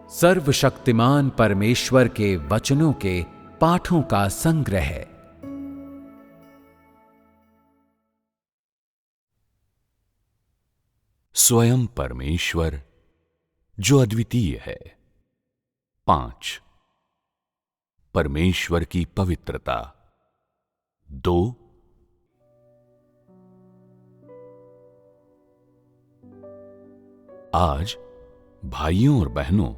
सर्वशक्तिमान परमेश्वर के वचनों के पाठों का संग्रह। स्वयं परमेश्वर जो अद्वितीय है। 5 परमेश्वर की पवित्रता। 2 आज भाइयों और बहनों,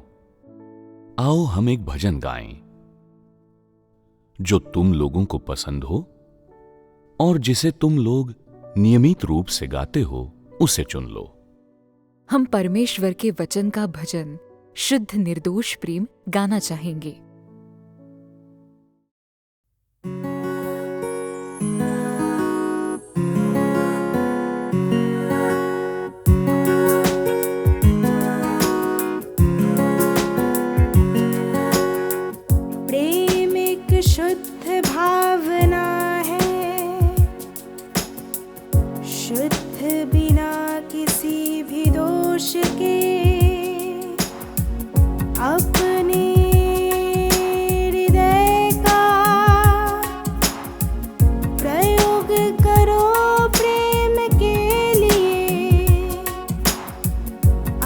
आओ हम एक भजन गाएं जो तुम लोगों को पसंद हो और जिसे तुम लोग नियमित रूप से गाते हो उसे चुन लो। हम परमेश्वर के वचन का भजन शुद्ध निर्दोष प्रेम गाना चाहेंगे। प्रेम एक शुद्ध भावना है, शुद्ध बिना किसी भी दोष के। अपने हृदय का प्रयोग करो प्रेम के लिए,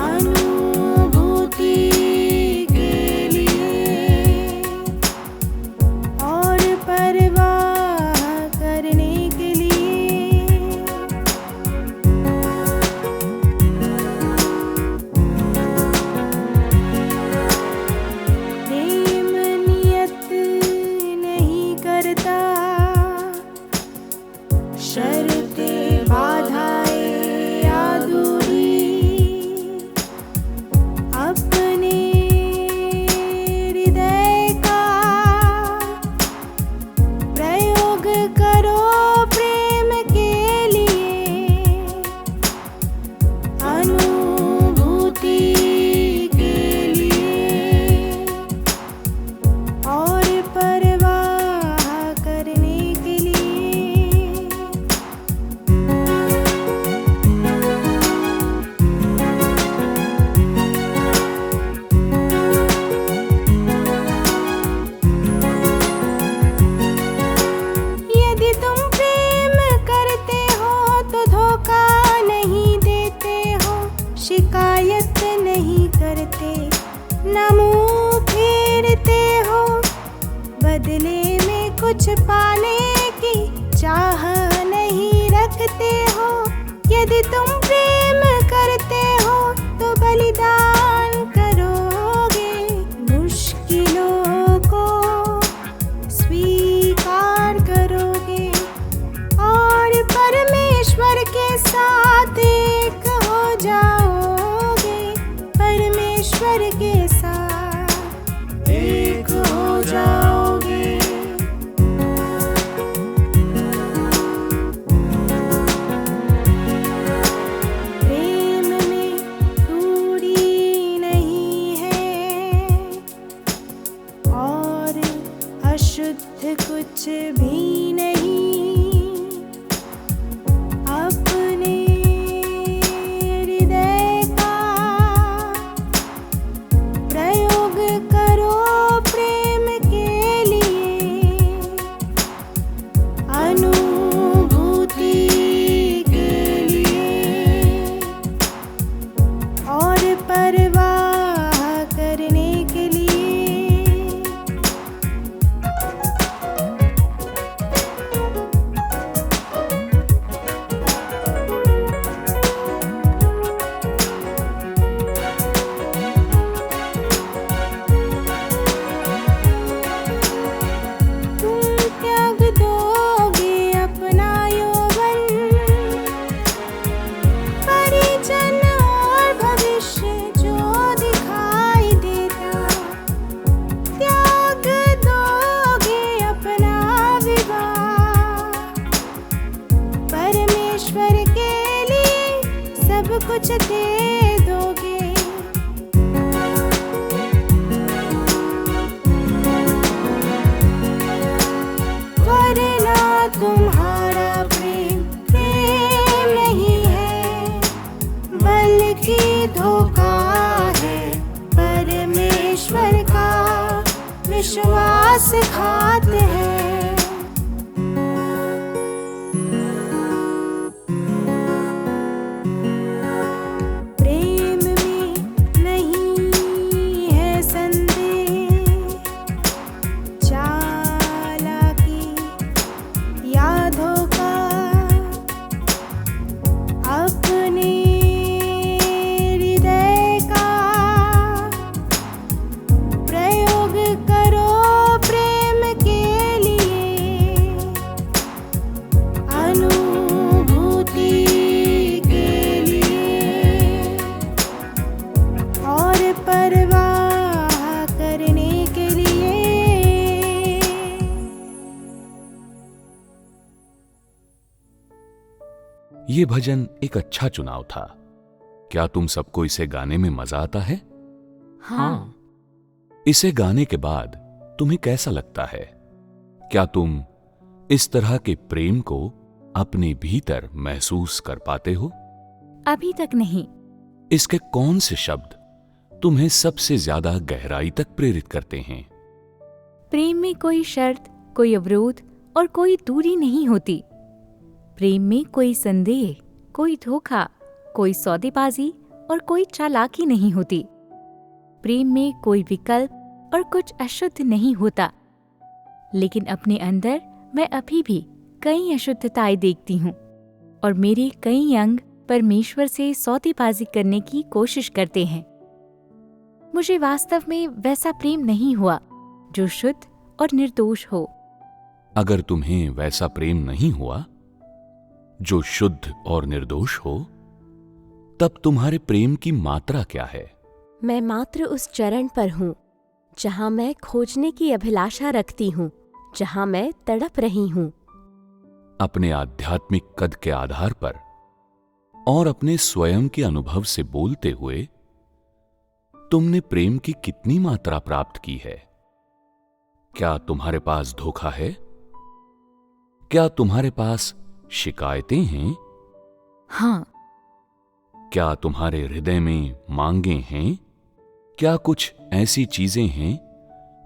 अनुभूति के लिए और परवाह करने के लिए। प्रेम नियत नहीं करता, शर्तें बाधाएं या दूरी। अपने हृदय का प्रयोग करो प्रेम के लिए, अनुभूति के लिए और परवाह करने के लिए। यदि तुम प्रेम करते हो तो धोखा नहीं देते हो, शिकायत नहीं करते, न मुंह फेरते हो, बदले में कुछ पाने की चाह नहीं रखते हो। यदि तुम प्रेम करते हो तो बलिदान करोगे, मुश्किलों को स्वीकार करोगे और परमेश्वर के साथ एक हो जाओगे। परमेश्वर के साथ एक हो जाओगे। प्रेम में दूरी नहीं है और अशुद्ध कुछ भी नहीं। अपने हृदय का प्रयोग करो प्रेम के लिए, अनुभूति के लिए और परवाह करने के लिए। सिखाते हैं। प्रेम में नहीं है संदेह, चालाकी यादों का अपने हृदय का प्रयोग करो प्रेम के लिए, अनुभूति के लिए और परवाह करने के लिए। ये भजन एक अच्छा चुनाव था। क्या तुम सबको इसे गाने में मजा आता है? हाँ। इसे गाने के बाद तुम्हें कैसा लगता है? क्या तुम इस तरह के प्रेम को अपने भीतर महसूस कर पाते हो? अभी तक नहीं। इसके कौन से शब्द तुम्हें सबसे ज्यादा गहराई तक प्रेरित करते हैं? प्रेम में कोई शर्त, कोई अवरोध और कोई दूरी नहीं होती। प्रेम में कोई संदेह, कोई धोखा, कोई सौदेबाजी और कोई चालाकी नहीं होती। प्रेम में कोई विकल्प और कुछ अशुद्ध नहीं होता। लेकिन अपने अंदर मैं अभी भी कई अशुद्धताएं देखती हूँ और मेरे कई अंग परमेश्वर से सौदेबाजी करने की कोशिश करते हैं। मुझे वास्तव में वैसा प्रेम नहीं हुआ जो शुद्ध और निर्दोष हो। अगर तुम्हें वैसा प्रेम नहीं हुआ जो शुद्ध और निर्दोष हो, तब तुम्हारे प्रेम की मात्रा क्या है? मैं मात्र उस चरण पर हूँ जहाँ मैं खोजने की अभिलाषा रखती हूँ, जहाँ मैं तड़प रही हूँ। अपने आध्यात्मिक कद के आधार पर और अपने स्वयं के अनुभव से बोलते हुए तुमने प्रेम की कितनी मात्रा प्राप्त की है? क्या तुम्हारे पास धोखा है? क्या तुम्हारे पास शिकायतें हैं? हाँ। क्या तुम्हारे हृदय में मांगे हैं? क्या कुछ ऐसी चीजें हैं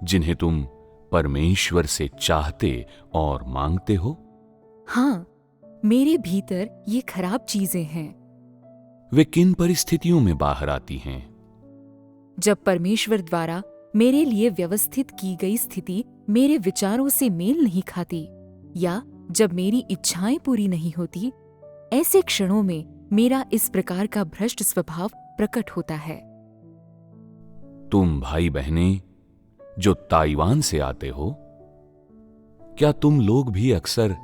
जिन्हें तुम परमेश्वर से चाहते और मांगते हो? हाँ, मेरे भीतर ये खराब चीजें हैं। वे किन परिस्थितियों में बाहर आती हैं? जब परमेश्वर द्वारा मेरे लिए व्यवस्थित की गई स्थिति मेरे विचारों से मेल नहीं खाती, या जब मेरी इच्छाएं पूरी नहीं होती, ऐसे क्षणों में मेरा इस प्रकार का भ्रष्ट स्वभाव प्रकट होता है। तुम भाई बहनें जो ताइवान से आते हो, क्या तुम लोग भी अक्सर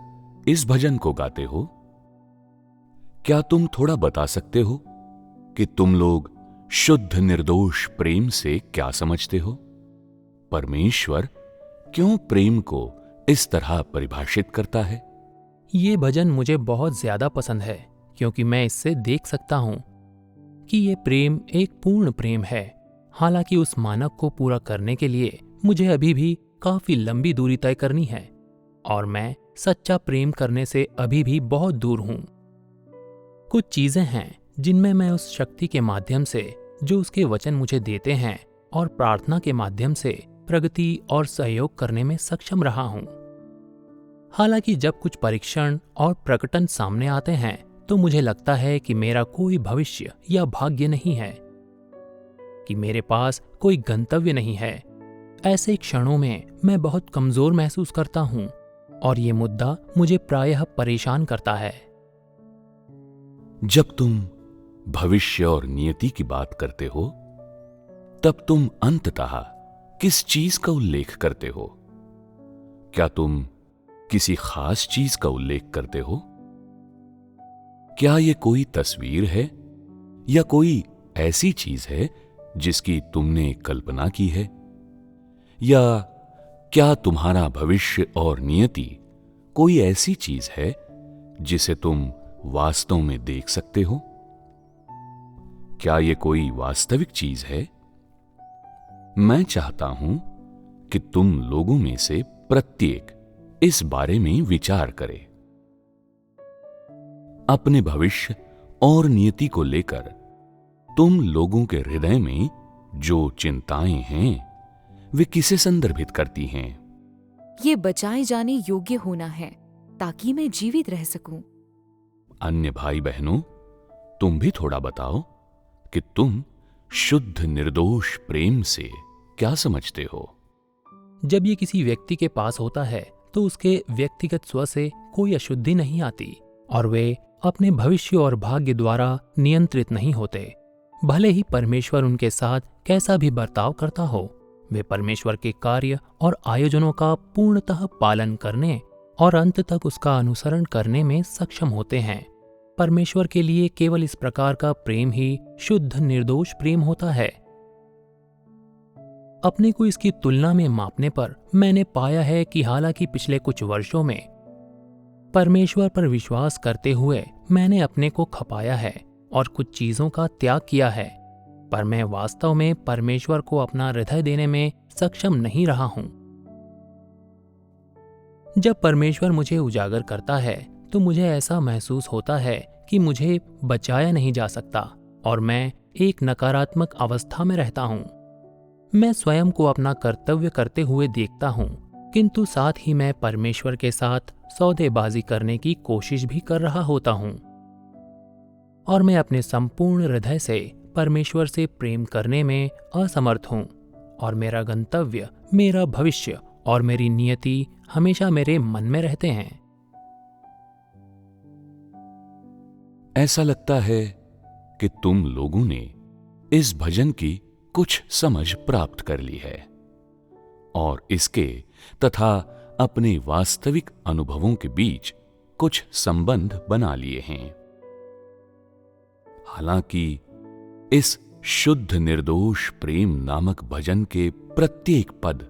इस भजन को गाते हो? क्या तुम थोड़ा बता सकते हो कि तुम लोग शुद्ध निर्दोष प्रेम से क्या समझते हो? परमेश्वर क्यों प्रेम को इस तरह परिभाषित करता है? ये भजन मुझे बहुत ज्यादा पसंद है क्योंकि मैं इससे देख सकता हूं कि ये प्रेम एक पूर्ण प्रेम है। हालांकि उस मानक को पूरा करने के लिए मुझे अभी भी काफी लंबी दूरी तय करनी है और मैं सच्चा प्रेम करने से अभी भी बहुत दूर हूं। कुछ चीजें हैं जिनमें मैं उस शक्ति के माध्यम से जो उसके वचन मुझे देते हैं और प्रार्थना के माध्यम से प्रगति और सहयोग करने में सक्षम रहा हूं। हालांकि जब कुछ परीक्षण और प्रकटन सामने आते हैं तो मुझे लगता है कि मेरा कोई भविष्य या भाग्य नहीं है, कि मेरे पास कोई गंतव्य नहीं है। ऐसे क्षणों में मैं बहुत कमजोर महसूस करता हूं और ये मुद्दा मुझे प्रायः परेशान करता है। जब तुम भविष्य और नियति की बात करते हो, तब तुम अंततः किस चीज का उल्लेख करते हो? क्या तुम किसी खास चीज का उल्लेख करते हो? क्या ये कोई तस्वीर है या कोई ऐसी चीज है जिसकी तुमने कल्पना की है? या क्या तुम्हारा भविष्य और नियति कोई ऐसी चीज है जिसे तुम वास्तव में देख सकते हो? क्या ये कोई वास्तविक चीज है? मैं चाहता हूं कि तुम लोगों में से प्रत्येक इस बारे में विचार करे। अपने भविष्य और नियति को लेकर तुम लोगों के हृदय में जो चिंताएं हैं वे किसे संदर्भित करती हैं? ये बचाए जाने योग्य होना है ताकि मैं जीवित रह सकूं। अन्य भाई बहनों, तुम भी थोड़ा बताओ कि तुम शुद्ध निर्दोष प्रेम से क्या समझते हो? जब ये किसी व्यक्ति के पास होता है तो उसके व्यक्तिगत स्व से कोई अशुद्धि नहीं आती और वे अपने भविष्य और भाग्य द्वारा नियंत्रित नहीं होते। भले ही परमेश्वर उनके साथ कैसा भी बर्ताव करता हो, वे परमेश्वर के कार्य और आयोजनों का पूर्णतः पालन करने और अंत तक उसका अनुसरण करने में सक्षम होते हैं। परमेश्वर के लिए केवल इस प्रकार का प्रेम ही शुद्ध निर्दोष प्रेम होता है। अपने को इसकी तुलना में मापने पर मैंने पाया है कि हालांकि पिछले कुछ वर्षों में परमेश्वर पर विश्वास करते हुए मैंने अपने को खपाया है और कुछ चीजों का त्याग किया है, पर मैं वास्तव में परमेश्वर को अपना हृदय देने में सक्षम नहीं रहा हूं। जब परमेश्वर मुझे उजागर करता है तो मुझे ऐसा महसूस होता है कि मुझे बचाया नहीं जा सकता और मैं एक नकारात्मक अवस्था में रहता हूं। मैं स्वयं को अपना कर्तव्य करते हुए देखता हूं, किंतु साथ ही मैं परमेश्वर के साथ सौदेबाजी करने की कोशिश भी कर रहा होता हूं और मैं अपने संपूर्ण हृदय से परमेश्वर से प्रेम करने में असमर्थ हूं और मेरा गंतव्य, मेरा भविष्य और मेरी नियति हमेशा मेरे मन में रहते हैं। ऐसा लगता है कि तुम लोगों ने इस भजन की कुछ समझ प्राप्त कर ली है और इसके तथा अपने वास्तविक अनुभवों के बीच कुछ संबंध बना लिए हैं। हालांकि इस शुद्ध निर्दोष प्रेम नामक भजन के प्रत्येक पद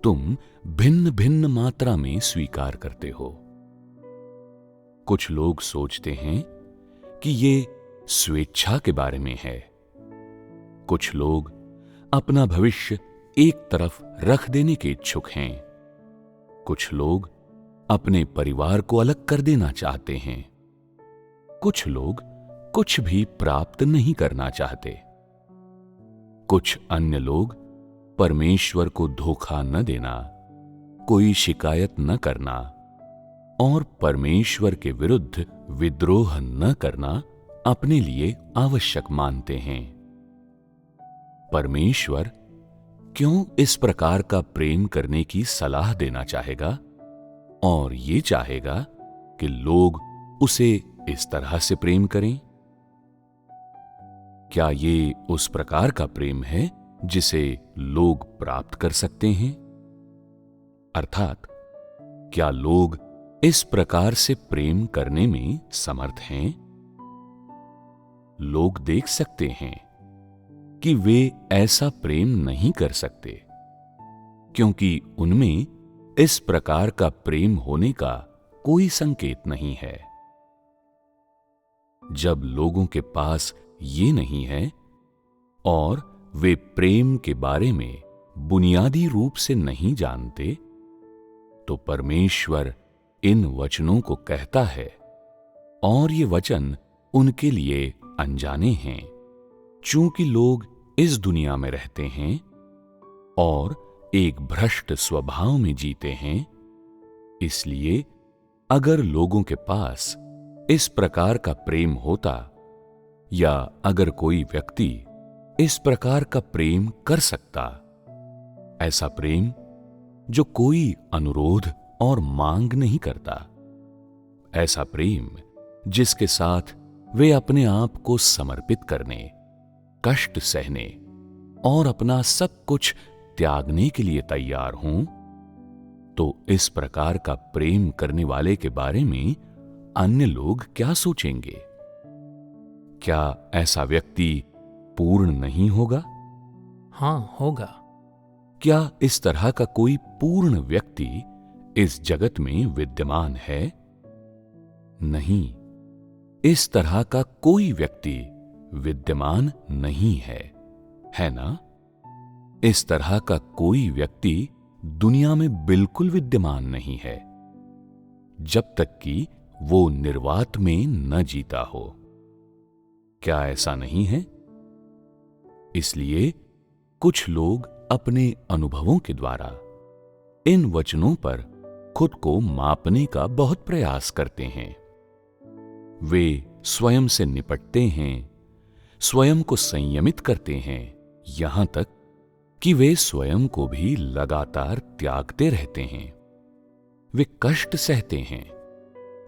तुम भिन्न भिन्न मात्रा में स्वीकार करते हो। कुछ लोग सोचते हैं कि ये स्वेच्छा के बारे में है। कुछ लोग अपना भविष्य एक तरफ रख देने के इच्छुक हैं। कुछ लोग अपने परिवार को अलग कर देना चाहते हैं। कुछ लोग कुछ भी प्राप्त नहीं करना चाहते। कुछ अन्य लोग परमेश्वर को धोखा न देना, कोई शिकायत न करना और परमेश्वर के विरुद्ध विद्रोह न करना अपने लिए आवश्यक मानते हैं। परमेश्वर क्यों इस प्रकार का प्रेम करने की सलाह देना चाहेगा और ये चाहेगा कि लोग उसे इस तरह से प्रेम करें? क्या ये उस प्रकार का प्रेम है जिसे लोग प्राप्त कर सकते हैं? अर्थात क्या लोग इस प्रकार से प्रेम करने में समर्थ हैं? लोग देख सकते हैं कि वे ऐसा प्रेम नहीं कर सकते क्योंकि उनमें इस प्रकार का प्रेम होने का कोई संकेत नहीं है। जब लोगों के पास ये नहीं है और वे प्रेम के बारे में बुनियादी रूप से नहीं जानते, तो परमेश्वर इन वचनों को कहता है और ये वचन उनके लिए अनजाने हैं। चूंकि लोग इस दुनिया में रहते हैं और एक भ्रष्ट स्वभाव में जीते हैं, इसलिए अगर लोगों के पास इस प्रकार का प्रेम होता या अगर कोई व्यक्ति इस प्रकार का प्रेम कर सकता, ऐसा प्रेम जो कोई अनुरोध और मांग नहीं करता, ऐसा प्रेम जिसके साथ वे अपने आप को समर्पित करने, कष्ट सहने और अपना सब कुछ त्यागने के लिए तैयार हों, तो इस प्रकार का प्रेम करने वाले के बारे में अन्य लोग क्या सोचेंगे? क्या ऐसा व्यक्ति पूर्ण नहीं होगा? हाँ, होगा। क्या इस तरह का कोई पूर्ण व्यक्ति इस जगत में विद्यमान है? नहीं, इस तरह का कोई व्यक्ति विद्यमान नहीं है ना? इस तरह का कोई व्यक्ति दुनिया में बिल्कुल विद्यमान नहीं है, जब तक कि वो निर्वात में न जीता हो। क्या ऐसा नहीं है? इसलिए कुछ लोग अपने अनुभवों के द्वारा इन वचनों पर खुद को मापने का बहुत प्रयास करते हैं। वे स्वयं से निपटते हैं, स्वयं को संयमित करते हैं, यहां तक कि वे स्वयं को भी लगातार त्यागते रहते हैं। वे कष्ट सहते हैं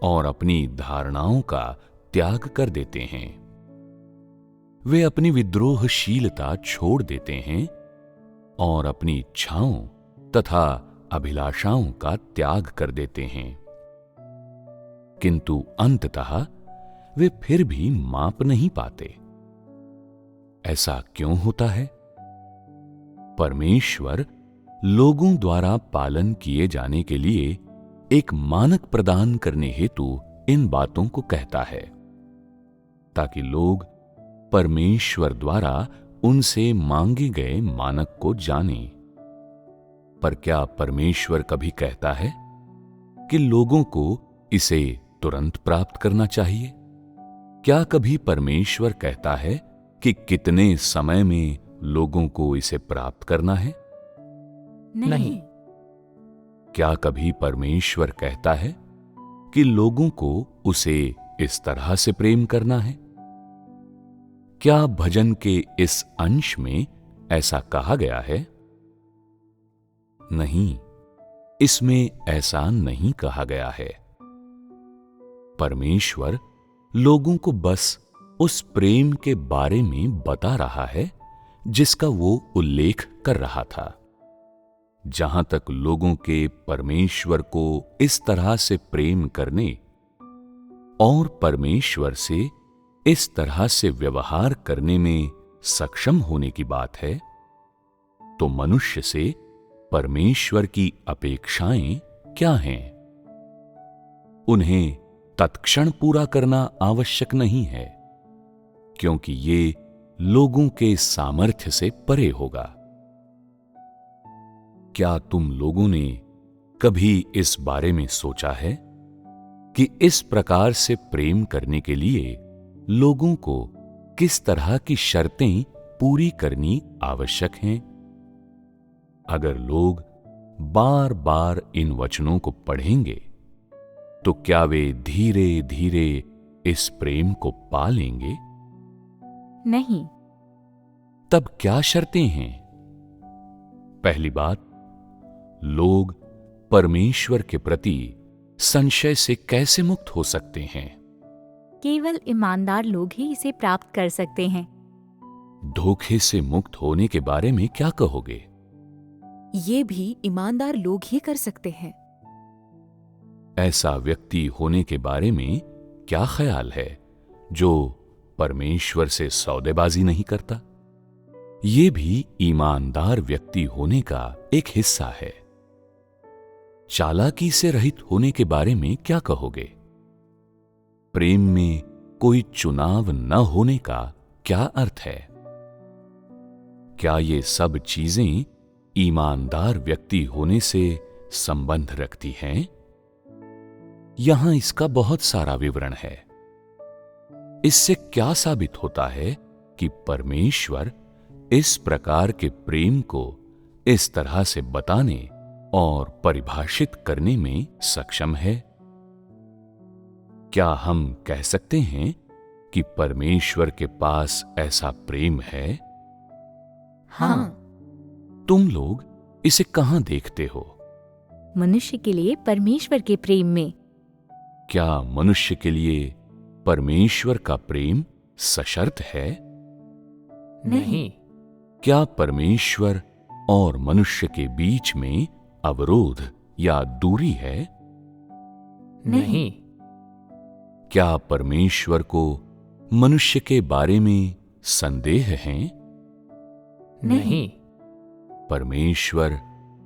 और अपनी धारणाओं का त्याग कर देते हैं। वे अपनी विद्रोहशीलता छोड़ देते हैं और अपनी इच्छाओं तथा अभिलाषाओं का त्याग कर देते हैं। किंतु अंततः वे फिर भी माप नहीं पाते। ऐसा क्यों होता है? परमेश्वर लोगों द्वारा पालन किए जाने के लिए एक मानक प्रदान करने हेतु इन बातों को कहता है, ताकि लोग परमेश्वर द्वारा उनसे मांगे गए मानक को जानें। पर क्या परमेश्वर कभी कहता है कि लोगों को इसे तुरंत प्राप्त करना चाहिए? क्या कभी परमेश्वर कहता है कि कितने समय में लोगों को इसे प्राप्त करना है? नहीं। क्या कभी परमेश्वर कहता है कि लोगों को उसे इस तरह से प्रेम करना है? क्या भजन के इस अंश में ऐसा कहा गया है? नहीं, इसमें ऐसा नहीं कहा गया है। परमेश्वर लोगों को बस उस प्रेम के बारे में बता रहा है जिसका वो उल्लेख कर रहा था। जहां तक लोगों के परमेश्वर को इस तरह से प्रेम करने और परमेश्वर से इस तरह से व्यवहार करने में सक्षम होने की बात है, तो मनुष्य से परमेश्वर की अपेक्षाएं क्या हैं? उन्हें तत्क्षण पूरा करना आवश्यक नहीं है, क्योंकि ये लोगों के सामर्थ्य से परे होगा। क्या तुम लोगों ने कभी इस बारे में सोचा है कि इस प्रकार से प्रेम करने के लिए लोगों को किस तरह की शर्तें पूरी करनी आवश्यक हैं? अगर लोग बार बार इन वचनों को पढ़ेंगे तो क्या वे धीरे धीरे इस प्रेम को पा लेंगे? नहीं। तब क्या शर्तें हैं? पहली बात, लोग परमेश्वर के प्रति संशय से कैसे मुक्त हो सकते हैं? केवल ईमानदार लोग ही इसे प्राप्त कर सकते हैं। धोखे से मुक्त होने के बारे में क्या कहोगे? ये भी ईमानदार लोग ही कर सकते हैं। ऐसा व्यक्ति होने के बारे में क्या ख्याल है जो परमेश्वर से सौदेबाजी नहीं करता? ये भी ईमानदार व्यक्ति होने का एक हिस्सा है। चालाकी से रहित होने के बारे में क्या कहोगे? प्रेम में कोई चुनाव न होने का क्या अर्थ है? क्या ये सब चीजें ईमानदार व्यक्ति होने से संबंध रखती हैं? यहां इसका बहुत सारा विवरण है। इससे क्या साबित होता है कि परमेश्वर इस प्रकार के प्रेम को इस तरह से बताने और परिभाषित करने में सक्षम है? क्या हम कह सकते हैं कि परमेश्वर के पास ऐसा प्रेम है? हाँ। तुम लोग इसे कहां देखते हो? मनुष्य के लिए परमेश्वर के प्रेम में। क्या मनुष्य के लिए परमेश्वर का प्रेम सशर्त है? नहीं। क्या परमेश्वर और मनुष्य के बीच में अवरोध या दूरी है? नहीं। क्या परमेश्वर को मनुष्य के बारे में संदेह है? नहीं। परमेश्वर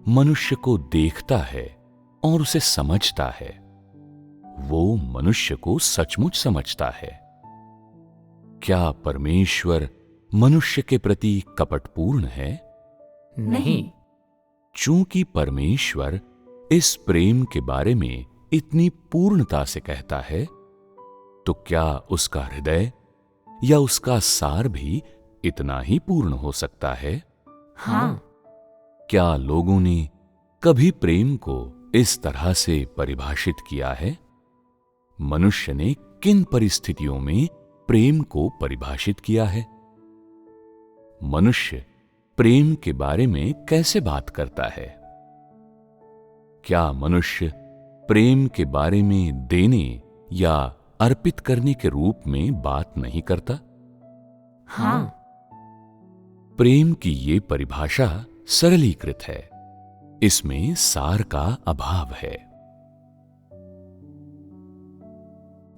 मनुष्य को देखता है और उसे समझता है। वो मनुष्य को सचमुच समझता है। क्या परमेश्वर मनुष्य के प्रति कपटपूर्ण है? नहीं। चूंकि परमेश्वर इस प्रेम के बारे में इतनी पूर्णता से कहता है, तो क्या उसका हृदय या उसका सार भी इतना ही पूर्ण हो सकता है? हाँ। क्या लोगों ने कभी प्रेम को इस तरह से परिभाषित किया है? मनुष्य ने किन परिस्थितियों में प्रेम को परिभाषित किया है? मनुष्य प्रेम के बारे में कैसे बात करता है? क्या मनुष्य प्रेम के बारे में देने या अर्पित करने के रूप में बात नहीं करता? हाँ। प्रेम की ये परिभाषा सरलीकृत है, इसमें सार का अभाव है।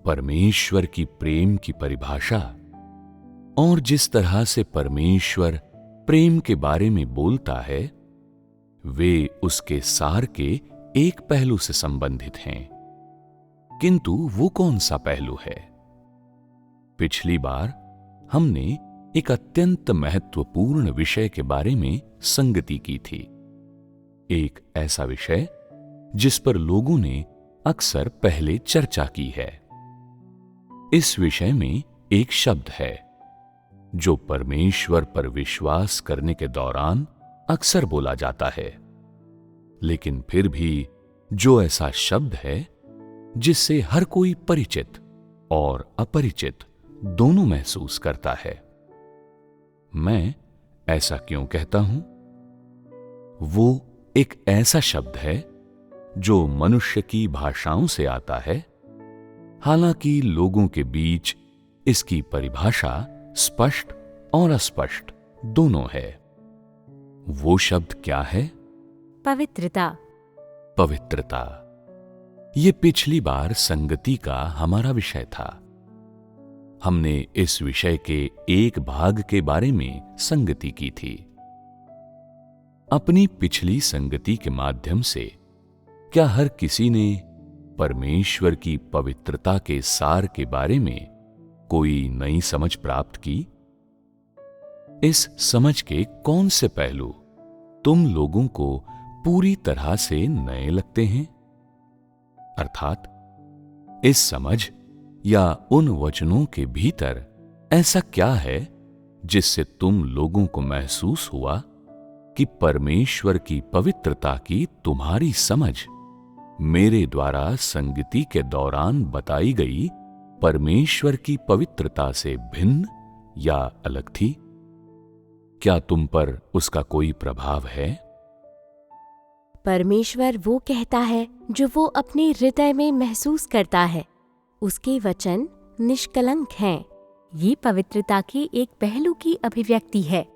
परमेश्वर की प्रेम की परिभाषा और जिस तरह से परमेश्वर प्रेम के बारे में बोलता है, वे उसके सार के एक पहलू से संबंधित हैं। किंतु वो कौन सा पहलू है? पिछली बार हमने एक अत्यंत महत्वपूर्ण विषय के बारे में संगति की थी। एक ऐसा विषय जिस पर लोगों ने अक्सर पहले चर्चा की है। इस विषय में एक शब्द है जो परमेश्वर पर विश्वास करने के दौरान अक्सर बोला जाता है, लेकिन फिर भी जो ऐसा शब्द है जिससे हर कोई परिचित और अपरिचित दोनों महसूस करता है। मैं ऐसा क्यों कहता हूं? वो एक ऐसा शब्द है जो मनुष्य की भाषाओं से आता है, हालांकि लोगों के बीच इसकी परिभाषा स्पष्ट और अस्पष्ट दोनों है। वो शब्द क्या है? पवित्रता। पवित्रता। ये पिछली बार संगति का हमारा विषय था। हमने इस विषय के एक भाग के बारे में संगति की थी। अपनी पिछली संगति के माध्यम से क्या हर किसी ने परमेश्वर की पवित्रता के सार के बारे में कोई नई समझ प्राप्त की? इस समझ के कौन से पहलू तुम लोगों को पूरी तरह से नए लगते हैं? अर्थात इस समझ या उन वचनों के भीतर ऐसा क्या है जिससे तुम लोगों को महसूस हुआ कि परमेश्वर की पवित्रता की तुम्हारी समझ मेरे द्वारा संगति के दौरान बताई गई परमेश्वर की पवित्रता से भिन्न या अलग थी? क्या तुम पर उसका कोई प्रभाव है? परमेश्वर वो कहता है जो वो अपने हृदय में महसूस करता है। उसके वचन निष्कलंक हैं। ये पवित्रता के एक पहलू की अभिव्यक्ति है।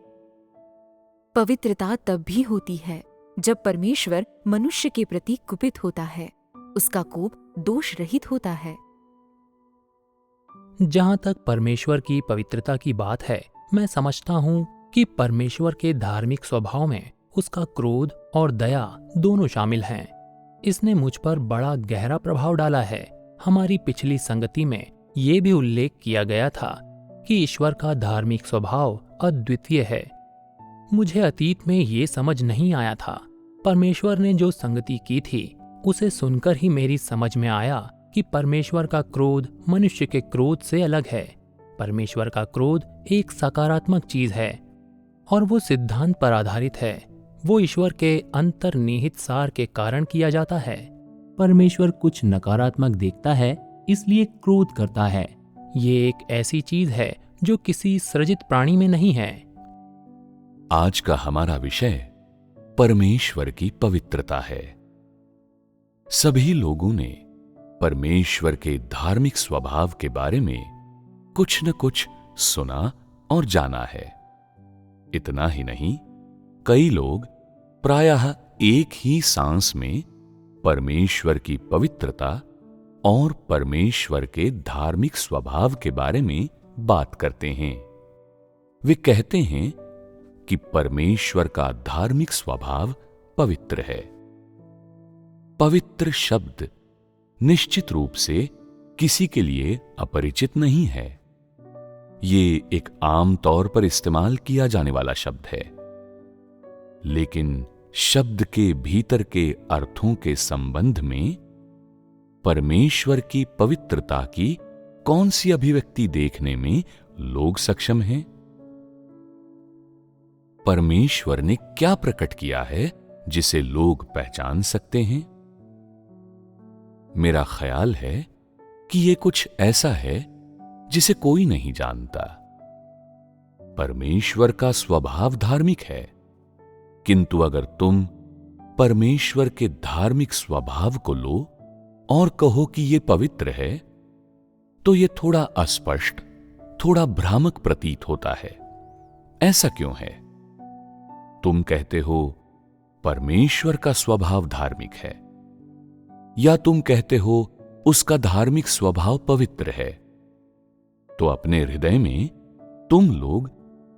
पवित्रता तब भी होती है जब परमेश्वर मनुष्य के प्रति कुपित होता है। उसका कोप दोष रहित होता है। जहां तक परमेश्वर की पवित्रता की बात है, मैं समझता हूं कि परमेश्वर के धार्मिक स्वभाव में उसका क्रोध और दया दोनों शामिल हैं। इसने मुझ पर बड़ा गहरा प्रभाव डाला है। हमारी पिछली संगति में ये भी उल्लेख किया गया था कि ईश्वर का धार्मिक स्वभाव अद्वितीय है। मुझे अतीत में ये समझ नहीं आया था। परमेश्वर ने जो संगति की थी उसे सुनकर ही मेरी समझ में आया कि परमेश्वर का क्रोध मनुष्य के क्रोध से अलग है। परमेश्वर का क्रोध एक सकारात्मक चीज है और वो सिद्धांत पर आधारित है। वो ईश्वर के अंतर्निहित सार के कारण किया जाता है। परमेश्वर कुछ नकारात्मक देखता है, इसलिए क्रोध करता है। ये एक ऐसी चीज है जो किसी सृजित प्राणी में नहीं है। आज का हमारा विषय परमेश्वर की पवित्रता है। सभी लोगों ने परमेश्वर के धार्मिक स्वभाव के बारे में कुछ न कुछ सुना और जाना है। इतना ही नहीं, कई लोग प्रायः एक ही सांस में परमेश्वर की पवित्रता और परमेश्वर के धार्मिक स्वभाव के बारे में बात करते हैं। वे कहते हैं कि परमेश्वर का धार्मिक स्वभाव पवित्र है। पवित्र शब्द निश्चित रूप से किसी के लिए अपरिचित नहीं है। ये एक आम तौर पर इस्तेमाल किया जाने वाला शब्द है, लेकिन शब्द के भीतर के अर्थों के संबंध में परमेश्वर की पवित्रता की कौन सी अभिव्यक्ति देखने में लोग सक्षम हैं? परमेश्वर ने क्या प्रकट किया है जिसे लोग पहचान सकते हैं? मेरा ख्याल है कि यह कुछ ऐसा है जिसे कोई नहीं जानता। परमेश्वर का स्वभाव धार्मिक है, किंतु अगर तुम परमेश्वर के धार्मिक स्वभाव को लो और कहो कि यह पवित्र है, तो यह थोड़ा अस्पष्ट, थोड़ा भ्रामक प्रतीत होता है। ऐसा क्यों है? तुम कहते हो परमेश्वर का स्वभाव धार्मिक है, या तुम कहते हो उसका धार्मिक स्वभाव पवित्र है। तो अपने हृदय में तुम लोग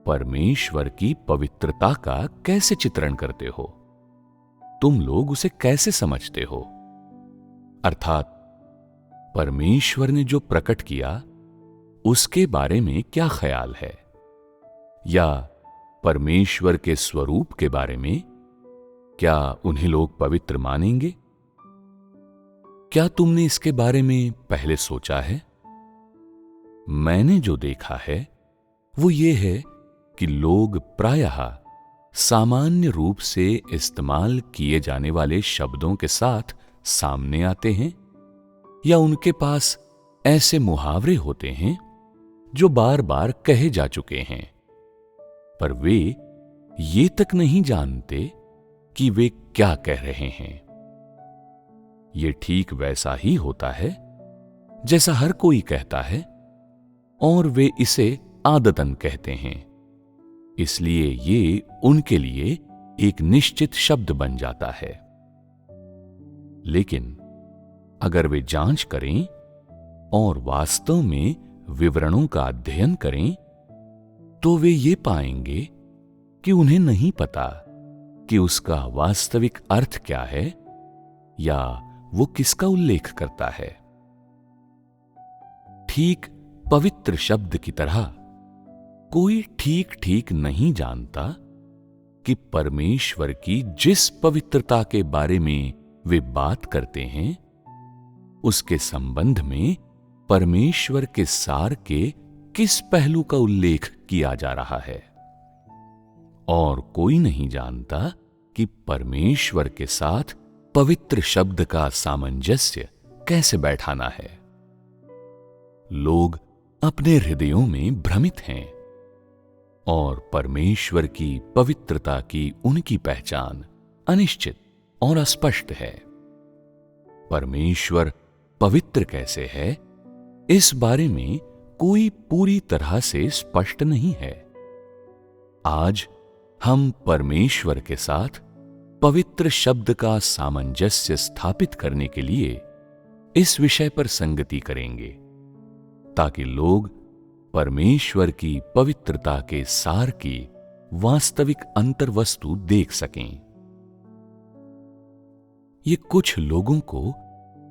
परमेश्वर की पवित्रता का कैसे चित्रण करते हो? तुम लोग उसे कैसे समझते हो? अर्थात परमेश्वर ने जो प्रकट किया उसके बारे में क्या ख्याल है, या परमेश्वर के स्वरूप के बारे में क्या उन्हें लोग पवित्र मानेंगे? क्या तुमने इसके बारे में पहले सोचा है? मैंने जो देखा है वो ये है कि लोग प्रायः सामान्य रूप से इस्तेमाल किए जाने वाले शब्दों के साथ सामने आते हैं, या उनके पास ऐसे मुहावरे होते हैं जो बार बार कहे जा चुके हैं, पर वे ये तक नहीं जानते कि वे क्या कह रहे हैं। ये ठीक वैसा ही होता है जैसा हर कोई कहता है, और वे इसे आदतन कहते हैं, इसलिए ये उनके लिए एक निश्चित शब्द बन जाता है। लेकिन अगर वे जांच करें और वास्तव में विवरणों का अध्ययन करें, तो वे ये पाएंगे कि उन्हें नहीं पता कि उसका वास्तविक अर्थ क्या है, या वो किसका उल्लेख करता है। ठीक पवित्र शब्द की तरह कोई ठीक ठीक नहीं जानता कि परमेश्वर की जिस पवित्रता के बारे में वे बात करते हैं, उसके संबंध में परमेश्वर के सार के किस पहलू का उल्लेख किया जा रहा है। और कोई नहीं जानता कि परमेश्वर के साथ पवित्र शब्द का सामंजस्य कैसे बैठाना है। लोग अपने हृदयों में भ्रमित हैं, और परमेश्वर की पवित्रता की उनकी पहचान अनिश्चित और अस्पष्ट है। परमेश्वर पवित्र कैसे है, इस बारे में कोई पूरी तरह से स्पष्ट नहीं है। आज हम परमेश्वर के साथ पवित्र शब्द का सामंजस्य स्थापित करने के लिए इस विषय पर संगति करेंगे, ताकि लोग परमेश्वर की पवित्रता के सार की वास्तविक अंतर्वस्तु देख सकें। ये कुछ लोगों को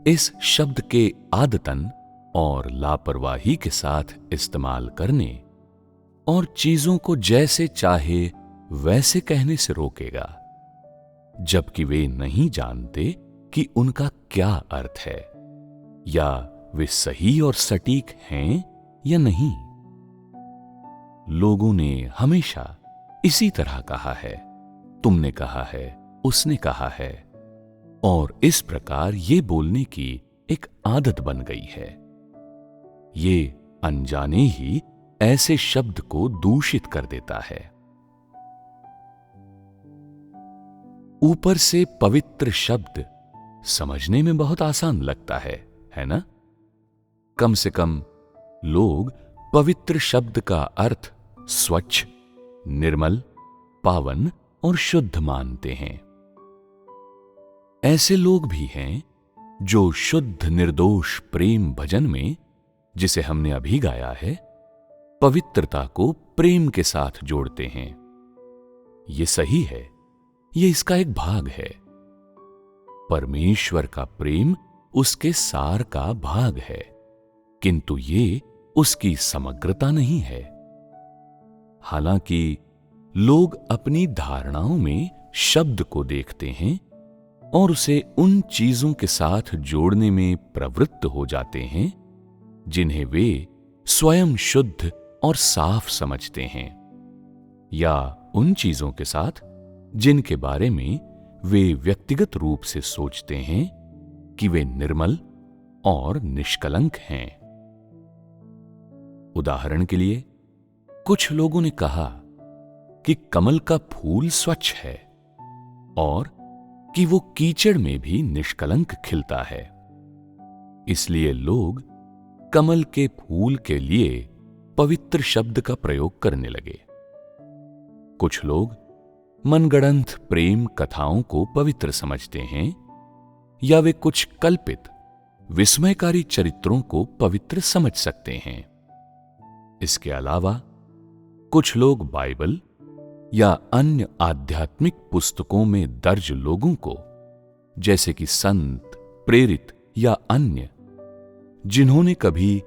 इस शब्द के आदतन और लापरवाही के साथ इस्तेमाल करने और चीजों को जैसे चाहे वैसे कहने से रोकेगा, जबकि वे नहीं जानते कि उनका क्या अर्थ है, या वे सही और सटीक हैं या नहीं। लोगों ने हमेशा इसी तरह कहा है, तुमने कहा है, उसने कहा है, और इस प्रकार ये बोलने की एक आदत बन गई है। ये अनजाने ही ऐसे शब्द को दूषित कर देता है। ऊपर से पवित्र शब्द समझने में बहुत आसान लगता है ना? कम से कम लोग पवित्र शब्द का अर्थ स्वच्छ, निर्मल, पावन और शुद्ध मानते हैं। ऐसे लोग भी हैं जो शुद्ध निर्दोष प्रेम भजन में, जिसे हमने अभी गाया है, पवित्रता को प्रेम के साथ जोड़ते हैं। ये सही है, ये इसका एक भाग है। परमेश्वर का प्रेम उसके सार का भाग है, किंतु ये उसकी समग्रता नहीं है। हालांकि लोग अपनी धारणाओं में शब्द को देखते हैं और उसे उन चीजों के साथ जोड़ने में प्रवृत्त हो जाते हैं जिन्हें वे स्वयं शुद्ध और साफ समझते हैं, या उन चीजों के साथ जिनके बारे में वे व्यक्तिगत रूप से सोचते हैं कि वे निर्मल और निष्कलंक हैं। उदाहरण के लिए, कुछ लोगों ने कहा कि कमल का फूल स्वच्छ है और कि वो कीचड़ में भी निष्कलंक खिलता है। इसलिए लोग कमल के फूल के लिए पवित्र शब्द का प्रयोग करने लगे। कुछ लोग मनगढ़ंत प्रेम कथाओं को पवित्र समझते हैं, या वे कुछ कल्पित विस्मयकारी चरित्रों को पवित्र समझ सकते हैं। इसके अलावा कुछ लोग बाइबल या अन्य आध्यात्मिक पुस्तकों में दर्ज लोगों को, जैसे कि संत, प्रेरित या अन्य, जिन्होंने कभी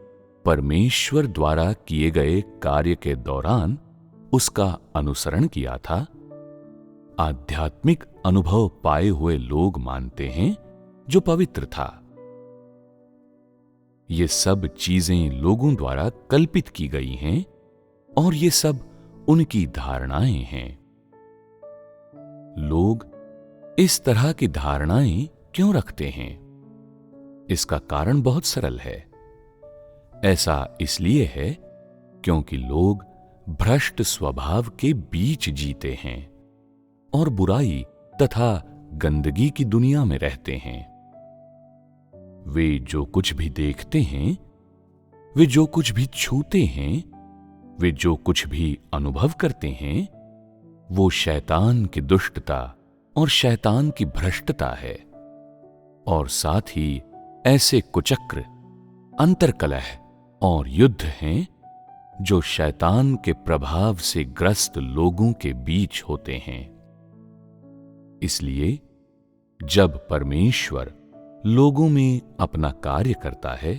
परमेश्वर द्वारा किए गए कार्य के दौरान उसका अनुसरण किया था, आध्यात्मिक अनुभव पाए हुए लोग मानते हैं जो पवित्र था। ये सब चीजें लोगों द्वारा कल्पित की गई हैं और ये सब उनकी धारणाएं हैं। लोग इस तरह की धारणाएं क्यों रखते हैं? इसका कारण बहुत सरल है। ऐसा इसलिए है क्योंकि लोग भ्रष्ट स्वभाव के बीच जीते हैं और बुराई तथा गंदगी की दुनिया में रहते हैं। वे जो कुछ भी देखते हैं, वे जो कुछ भी छूते हैं, वे जो कुछ भी अनुभव करते हैं, वो शैतान की दुष्टता और शैतान की भ्रष्टता है। और साथ ही ऐसे कुचक्र, अंतर्कलह और युद्ध हैं जो शैतान के प्रभाव से ग्रस्त लोगों के बीच होते हैं। इसलिए जब परमेश्वर लोगों में अपना कार्य करता है,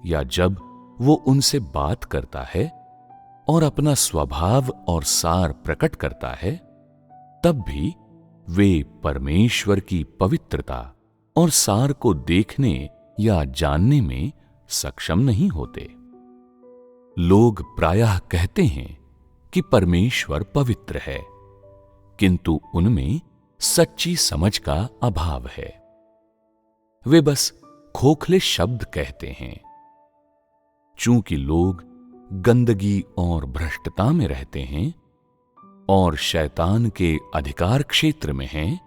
या जब वो उनसे बात करता है और अपना स्वभाव और सार प्रकट करता है, तब भी वे परमेश्वर की पवित्रता और सार को देखने या जानने में सक्षम नहीं होते। लोग प्रायः कहते हैं कि परमेश्वर पवित्र है, किंतु उनमें सच्ची समझ का अभाव है। वे बस खोखले शब्द कहते हैं। चूंकि लोग गंदगी और भ्रष्टता में रहते हैं और शैतान के अधिकार क्षेत्र में हैं,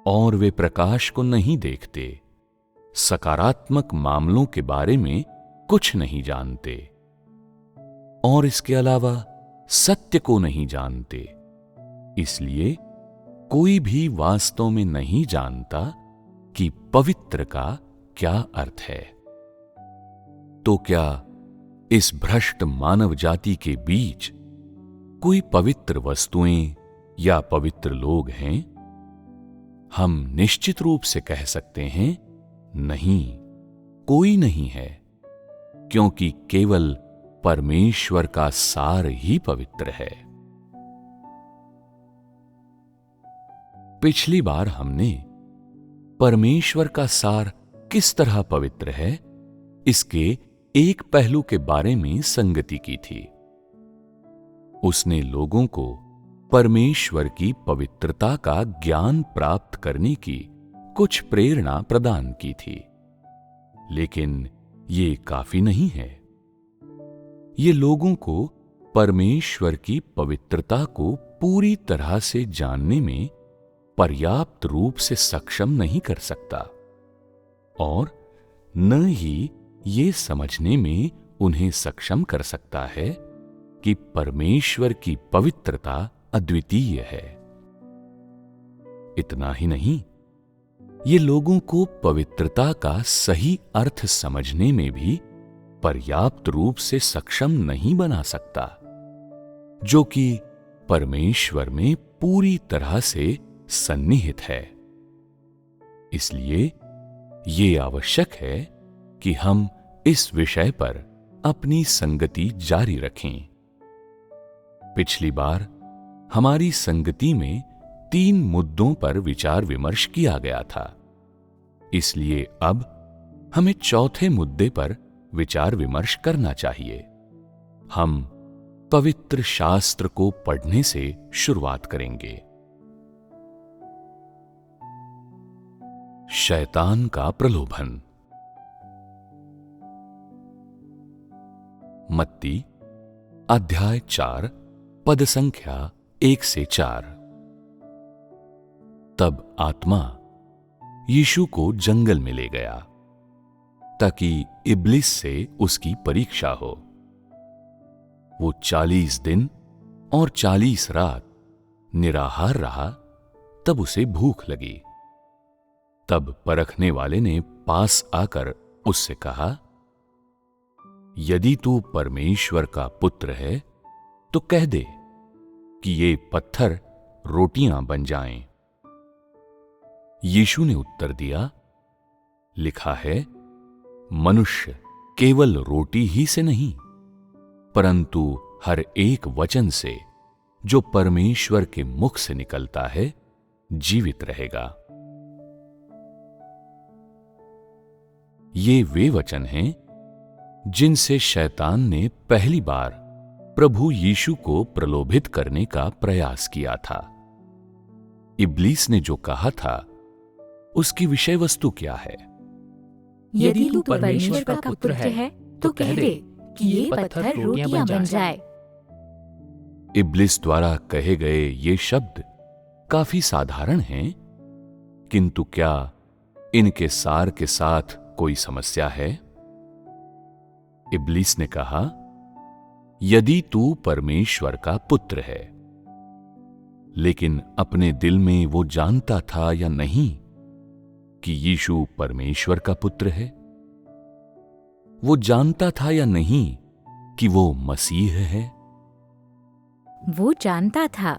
और वे प्रकाश को नहीं देखते, सकारात्मक मामलों के बारे में कुछ नहीं जानते, और इसके अलावा सत्य को नहीं जानते, इसलिए कोई भी वास्तव में नहीं जानता कि पवित्र का क्या अर्थ है। तो क्या इस भ्रष्ट मानव जाति के बीच कोई पवित्र वस्तुएं या पवित्र लोग हैं? हम निश्चित रूप से कह सकते हैं, नहीं, कोई नहीं है, क्योंकि केवल परमेश्वर का सार ही पवित्र है। पिछली बार हमने परमेश्वर का सार किस तरह पवित्र है, इसके एक पहलू के बारे में संगति की थी। उसने लोगों को परमेश्वर की पवित्रता का ज्ञान प्राप्त करने की कुछ प्रेरणा प्रदान की थी, लेकिन ये काफी नहीं है। ये लोगों को परमेश्वर की पवित्रता को पूरी तरह से जानने में पर्याप्त रूप से सक्षम नहीं कर सकता, और न ही ये समझने में उन्हें सक्षम कर सकता है कि परमेश्वर की पवित्रता अद्वितीय है। इतना ही नहीं, ये लोगों को पवित्रता का सही अर्थ समझने में भी पर्याप्त रूप से सक्षम नहीं बना सकता, जो कि परमेश्वर में पूरी तरह से सन्निहित है। इसलिए ये आवश्यक है कि हम इस विषय पर अपनी संगति जारी रखें। पिछली बार हमारी संगति में 3 मुद्दों पर विचार विमर्श किया गया था, इसलिए अब हमें चौथे मुद्दे पर विचार विमर्श करना चाहिए। हम पवित्र शास्त्र को पढ़ने से शुरुआत करेंगे। शैतान का प्रलोभन। मत्ती अध्याय 4 पद संख्या 1 से 4। तब आत्मा यीशु को जंगल में ले गया ताकि इब्लिस से उसकी परीक्षा हो। वो 40 दिन और 40 रात निराहार रहा। तब उसे भूख लगी। तब परखने वाले ने पास आकर उससे कहा, यदि तू परमेश्वर का पुत्र है तो कह दे कि ये पत्थर रोटियां बन जाएं। यीशु ने उत्तर दिया, लिखा है, मनुष्य केवल रोटी ही से नहीं परंतु हर एक वचन से जो परमेश्वर के मुख से निकलता है जीवित रहेगा। ये वे वचन हैं जिनसे शैतान ने पहली बार प्रभु यीशु को प्रलोभित करने का प्रयास किया था। इब्लीस ने जो कहा था उसकी विषय वस्तु क्या है? यदि तू परमेश्वर का पुत्र है तो कह दे कि ये पत्थर रोटियां बन जाए। इब्लिस द्वारा कहे गए ये शब्द काफी साधारण हैं, किंतु क्या इनके सार के साथ कोई समस्या है? इब्लिस ने कहा, यदि तू परमेश्वर का पुत्र है। लेकिन अपने दिल में वो जानता था या नहीं कि यीशु परमेश्वर का पुत्र है? वो जानता था या नहीं कि वो मसीह है? वो जानता था।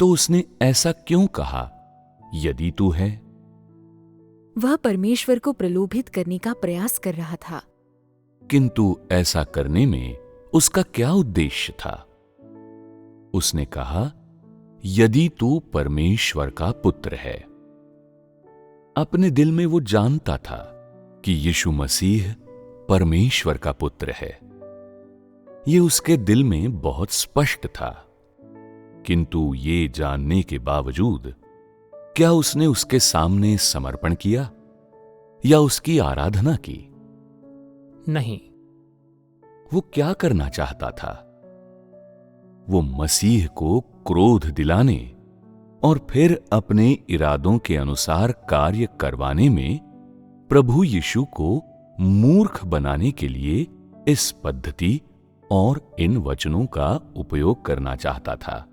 तो उसने ऐसा क्यों कहा, यदि तू है? वह परमेश्वर को प्रलोभित करने का प्रयास कर रहा था। किंतु ऐसा करने में उसका क्या उद्देश्य था? उसने कहा, यदि तू परमेश्वर का पुत्र है। अपने दिल में वो जानता था कि यीशु मसीह परमेश्वर का पुत्र है। ये उसके दिल में बहुत स्पष्ट था। किंतु ये जानने के बावजूद क्या उसने उसके सामने समर्पण किया या उसकी आराधना की? नहीं। वो क्या करना चाहता था? वो मसीह को क्रोध दिलाने और फिर अपने इरादों के अनुसार कार्य करवाने में प्रभु यीशु को मूर्ख बनाने के लिए इस पद्धति और इन वचनों का उपयोग करना चाहता था।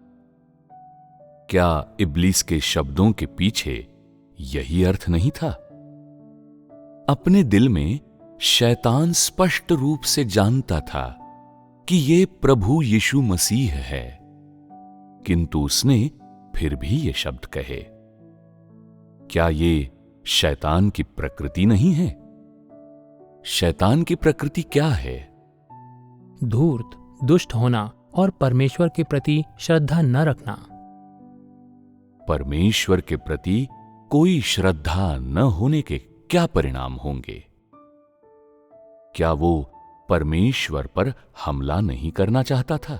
क्या इब्लीस के शब्दों के पीछे यही अर्थ नहीं था? अपने दिल में शैतान स्पष्ट रूप से जानता था कि ये प्रभु यीशु मसीह है, किंतु उसने फिर भी ये शब्द कहे। क्या ये शैतान की प्रकृति नहीं है? शैतान की प्रकृति क्या है? धूर्त, दुष्ट होना और परमेश्वर के प्रति श्रद्धा न रखना। परमेश्वर के प्रति कोई श्रद्धा न होने के क्या परिणाम होंगे? क्या वो परमेश्वर पर हमला नहीं करना चाहता था?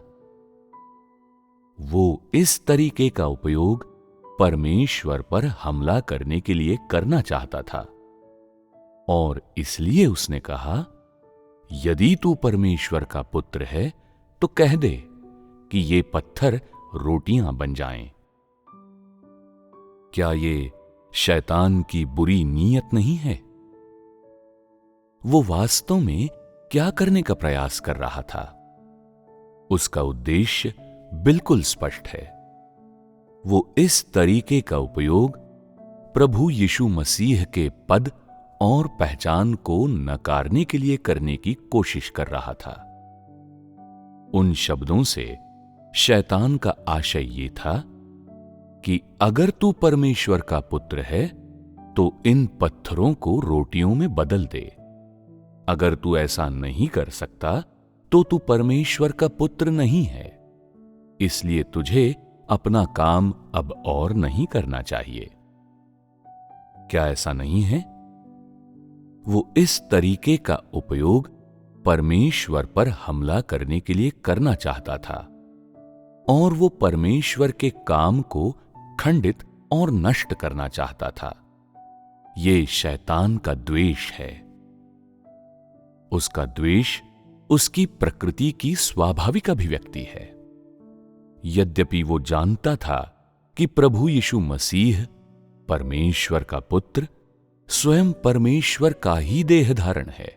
वो इस तरीके का उपयोग परमेश्वर पर हमला करने के लिए करना चाहता था और इसलिए उसने कहा, यदि तू परमेश्वर का पुत्र है तो कह दे कि ये पत्थर रोटियां बन जाएं। क्या ये शैतान की बुरी नीयत नहीं है? वो वास्तव में क्या करने का प्रयास कर रहा था? उसका उद्देश्य बिल्कुल स्पष्ट है। वो इस तरीके का उपयोग प्रभु यीशु मसीह के पद और पहचान को नकारने के लिए करने की कोशिश कर रहा था। उन शब्दों से शैतान का आशय ये था कि अगर तू परमेश्वर का पुत्र है तो इन पत्थरों को रोटियों में बदल दे। अगर तू ऐसा नहीं कर सकता तो तू परमेश्वर का पुत्र नहीं है, इसलिए तुझे अपना काम अब और नहीं करना चाहिए। क्या ऐसा नहीं है? वो इस तरीके का उपयोग परमेश्वर पर हमला करने के लिए करना चाहता था और वो परमेश्वर के काम को खंडित और नष्ट करना चाहता था। ये शैतान का द्वेष है। उसका द्वेष उसकी प्रकृति की स्वाभाविक अभिव्यक्ति है। यद्यपि वो जानता था कि प्रभु यीशु मसीह परमेश्वर का पुत्र, स्वयं परमेश्वर का ही देह धारण है,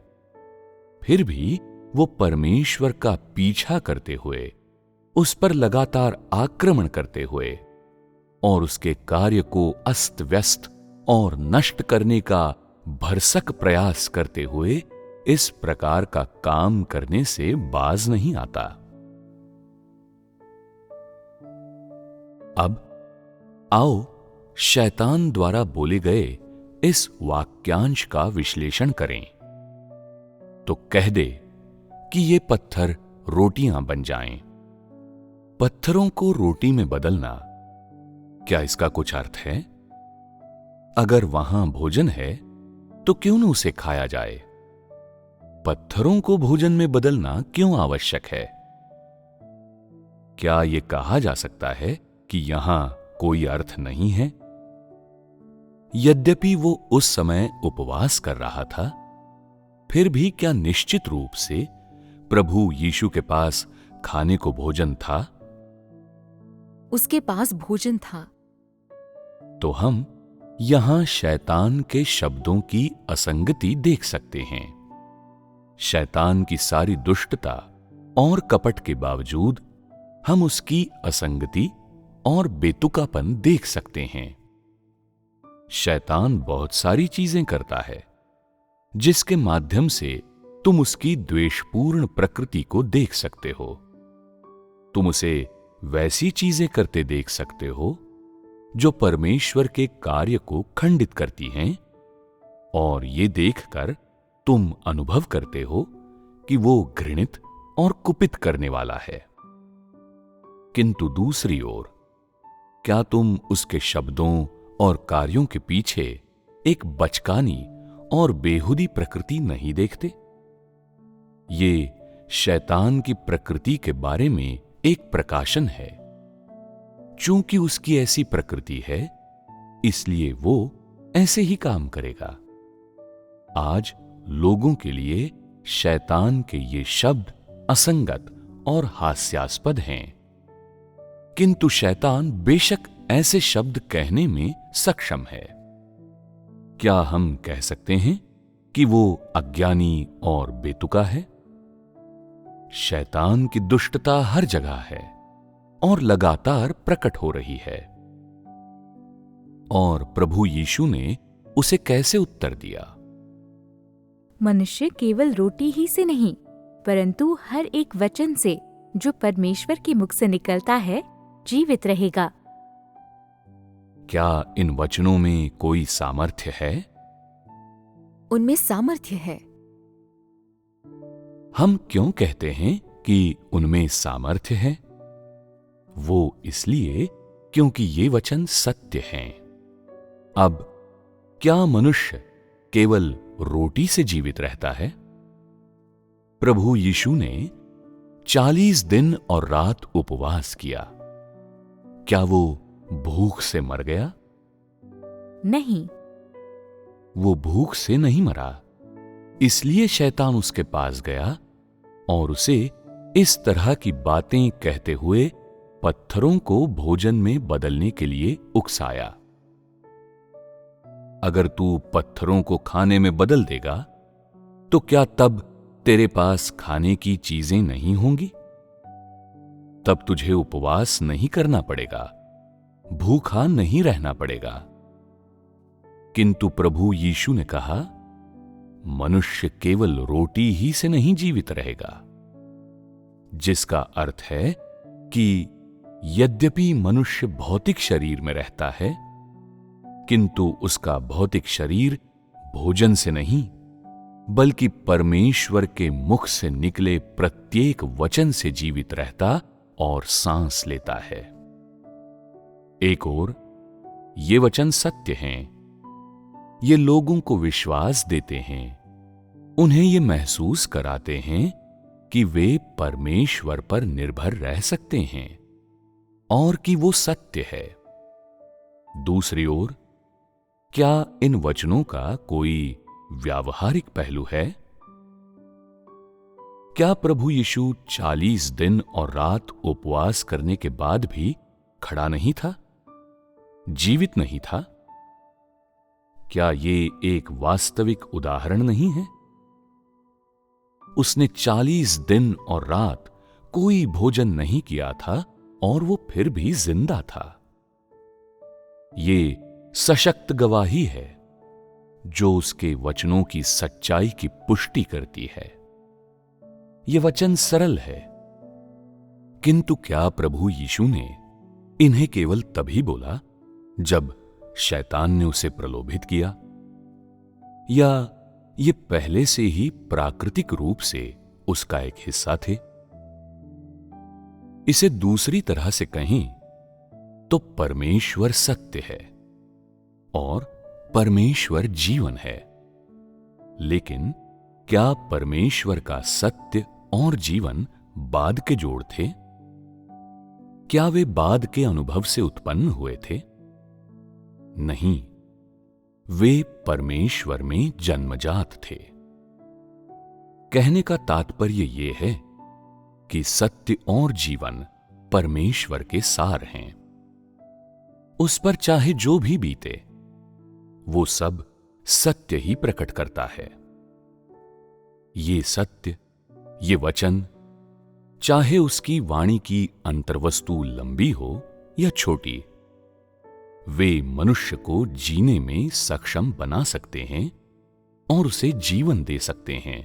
फिर भी वो परमेश्वर का पीछा करते हुए, उस पर लगातार आक्रमण करते हुए और उसके कार्य को अस्त व्यस्त और नष्ट करने का भरसक प्रयास करते हुए इस प्रकार का काम करने से बाज नहीं आता। अब आओ शैतान द्वारा बोले गए इस वाक्यांश का विश्लेषण करें। तो कह दे कि ये पत्थर रोटियां बन जाएं। पत्थरों को रोटी में बदलना, क्या इसका कुछ अर्थ है? अगर वहां भोजन है तो क्यों न उसे खाया जाए? पत्थरों को भोजन में बदलना क्यों आवश्यक है? क्या यह कहा जा सकता है कि यहां कोई अर्थ नहीं है? यद्यपि वो उस समय उपवास कर रहा था, फिर भी क्या निश्चित रूप से प्रभु यीशु के पास खाने को भोजन था? उसके पास भोजन था। तो हम यहां शैतान के शब्दों की असंगति देख सकते हैं। शैतान की सारी दुष्टता और कपट के बावजूद हम उसकी असंगति और बेतुकापन देख सकते हैं। शैतान बहुत सारी चीजें करता है जिसके माध्यम से तुम उसकी द्वेषपूर्ण प्रकृति को देख सकते हो। तुम उसे वैसी चीजें करते देख सकते हो जो परमेश्वर के कार्य को खंडित करती हैं, और ये देखकर तुम अनुभव करते हो कि वो घृणित और कुपित करने वाला है। किंतु दूसरी ओर, क्या तुम उसके शब्दों और कार्यों के पीछे एक बचकानी और बेहुदी प्रकृति नहीं देखते? ये शैतान की प्रकृति के बारे में एक प्रकाशन है। चूंकि उसकी ऐसी प्रकृति है, इसलिए वो ऐसे ही काम करेगा। आज लोगों के लिए शैतान के ये शब्द असंगत और हास्यास्पद हैं, किंतु शैतान बेशक ऐसे शब्द कहने में सक्षम है। क्या हम कह सकते हैं कि वो अज्ञानी और बेतुका है? शैतान की दुष्टता हर जगह है और लगातार प्रकट हो रही है। और प्रभु यीशु ने उसे कैसे उत्तर दिया? मनुष्य केवल रोटी ही से नहीं, परंतु हर एक वचन से जो परमेश्वर के मुख से निकलता है जीवित रहेगा। क्या इन वचनों में कोई सामर्थ्य है? उनमें सामर्थ्य है। हम क्यों कहते हैं कि उनमें सामर्थ्य है? वो इसलिए क्योंकि ये वचन सत्य हैं। अब क्या मनुष्य केवल रोटी से जीवित रहता है? प्रभु यीशु ने 40 दिन और रात उपवास किया। क्या वो भूख से मर गया? नहीं, वो भूख से नहीं मरा। इसलिए शैतान उसके पास गया और उसे इस तरह की बातें कहते हुए पत्थरों को भोजन में बदलने के लिए उकसाया। अगर तू पत्थरों को खाने में बदल देगा, तो क्या तब तेरे पास खाने की चीजें नहीं होंगी? तब तुझे उपवास नहीं करना पड़ेगा, भूखा नहीं रहना पड़ेगा। किंतु प्रभु यीशु ने कहा, मनुष्य केवल रोटी ही से नहीं जीवित रहेगा, जिसका अर्थ है कि यद्यपि मनुष्य भौतिक शरीर में रहता है, किंतु उसका भौतिक शरीर भोजन से नहीं, बल्कि परमेश्वर के मुख से निकले प्रत्येक वचन से जीवित रहता और सांस लेता है। एक ओर ये वचन सत्य हैं, ये लोगों को विश्वास देते हैं, उन्हें ये महसूस कराते हैं कि वे परमेश्वर पर निर्भर रह सकते हैं और कि वो सत्य है। दूसरी ओर, क्या इन वचनों का कोई व्यावहारिक पहलू है? क्या प्रभु यीशु 40 दिन और रात उपवास करने के बाद भी खड़ा नहीं था, जीवित नहीं था? क्या ये एक वास्तविक उदाहरण नहीं है? उसने 40 दिन और रात कोई भोजन नहीं किया था और वो फिर भी जिंदा था। ये सशक्त गवाही है जो उसके वचनों की सच्चाई की पुष्टि करती है। ये वचन सरल है, किंतु क्या प्रभु यीशु ने इन्हें केवल तभी बोला जब शैतान ने उसे प्रलोभित किया, या ये पहले से ही प्राकृतिक रूप से उसका एक हिस्सा थे? इसे दूसरी तरह से कहें तो परमेश्वर सत्य है और परमेश्वर जीवन है। लेकिन क्या परमेश्वर का सत्य और जीवन बाद के जोड़ थे? क्या वे बाद के अनुभव से उत्पन्न हुए थे? नहीं, वे परमेश्वर में जन्मजात थे। कहने का तात्पर्य यह है कि सत्य और जीवन परमेश्वर के सार हैं। उस पर चाहे जो भी बीते, वो सब सत्य ही प्रकट करता है। ये सत्य, ये वचन, चाहे उसकी वाणी की अंतर्वस्तु लंबी हो या छोटी, वे मनुष्य को जीने में सक्षम बना सकते हैं और उसे जीवन दे सकते हैं।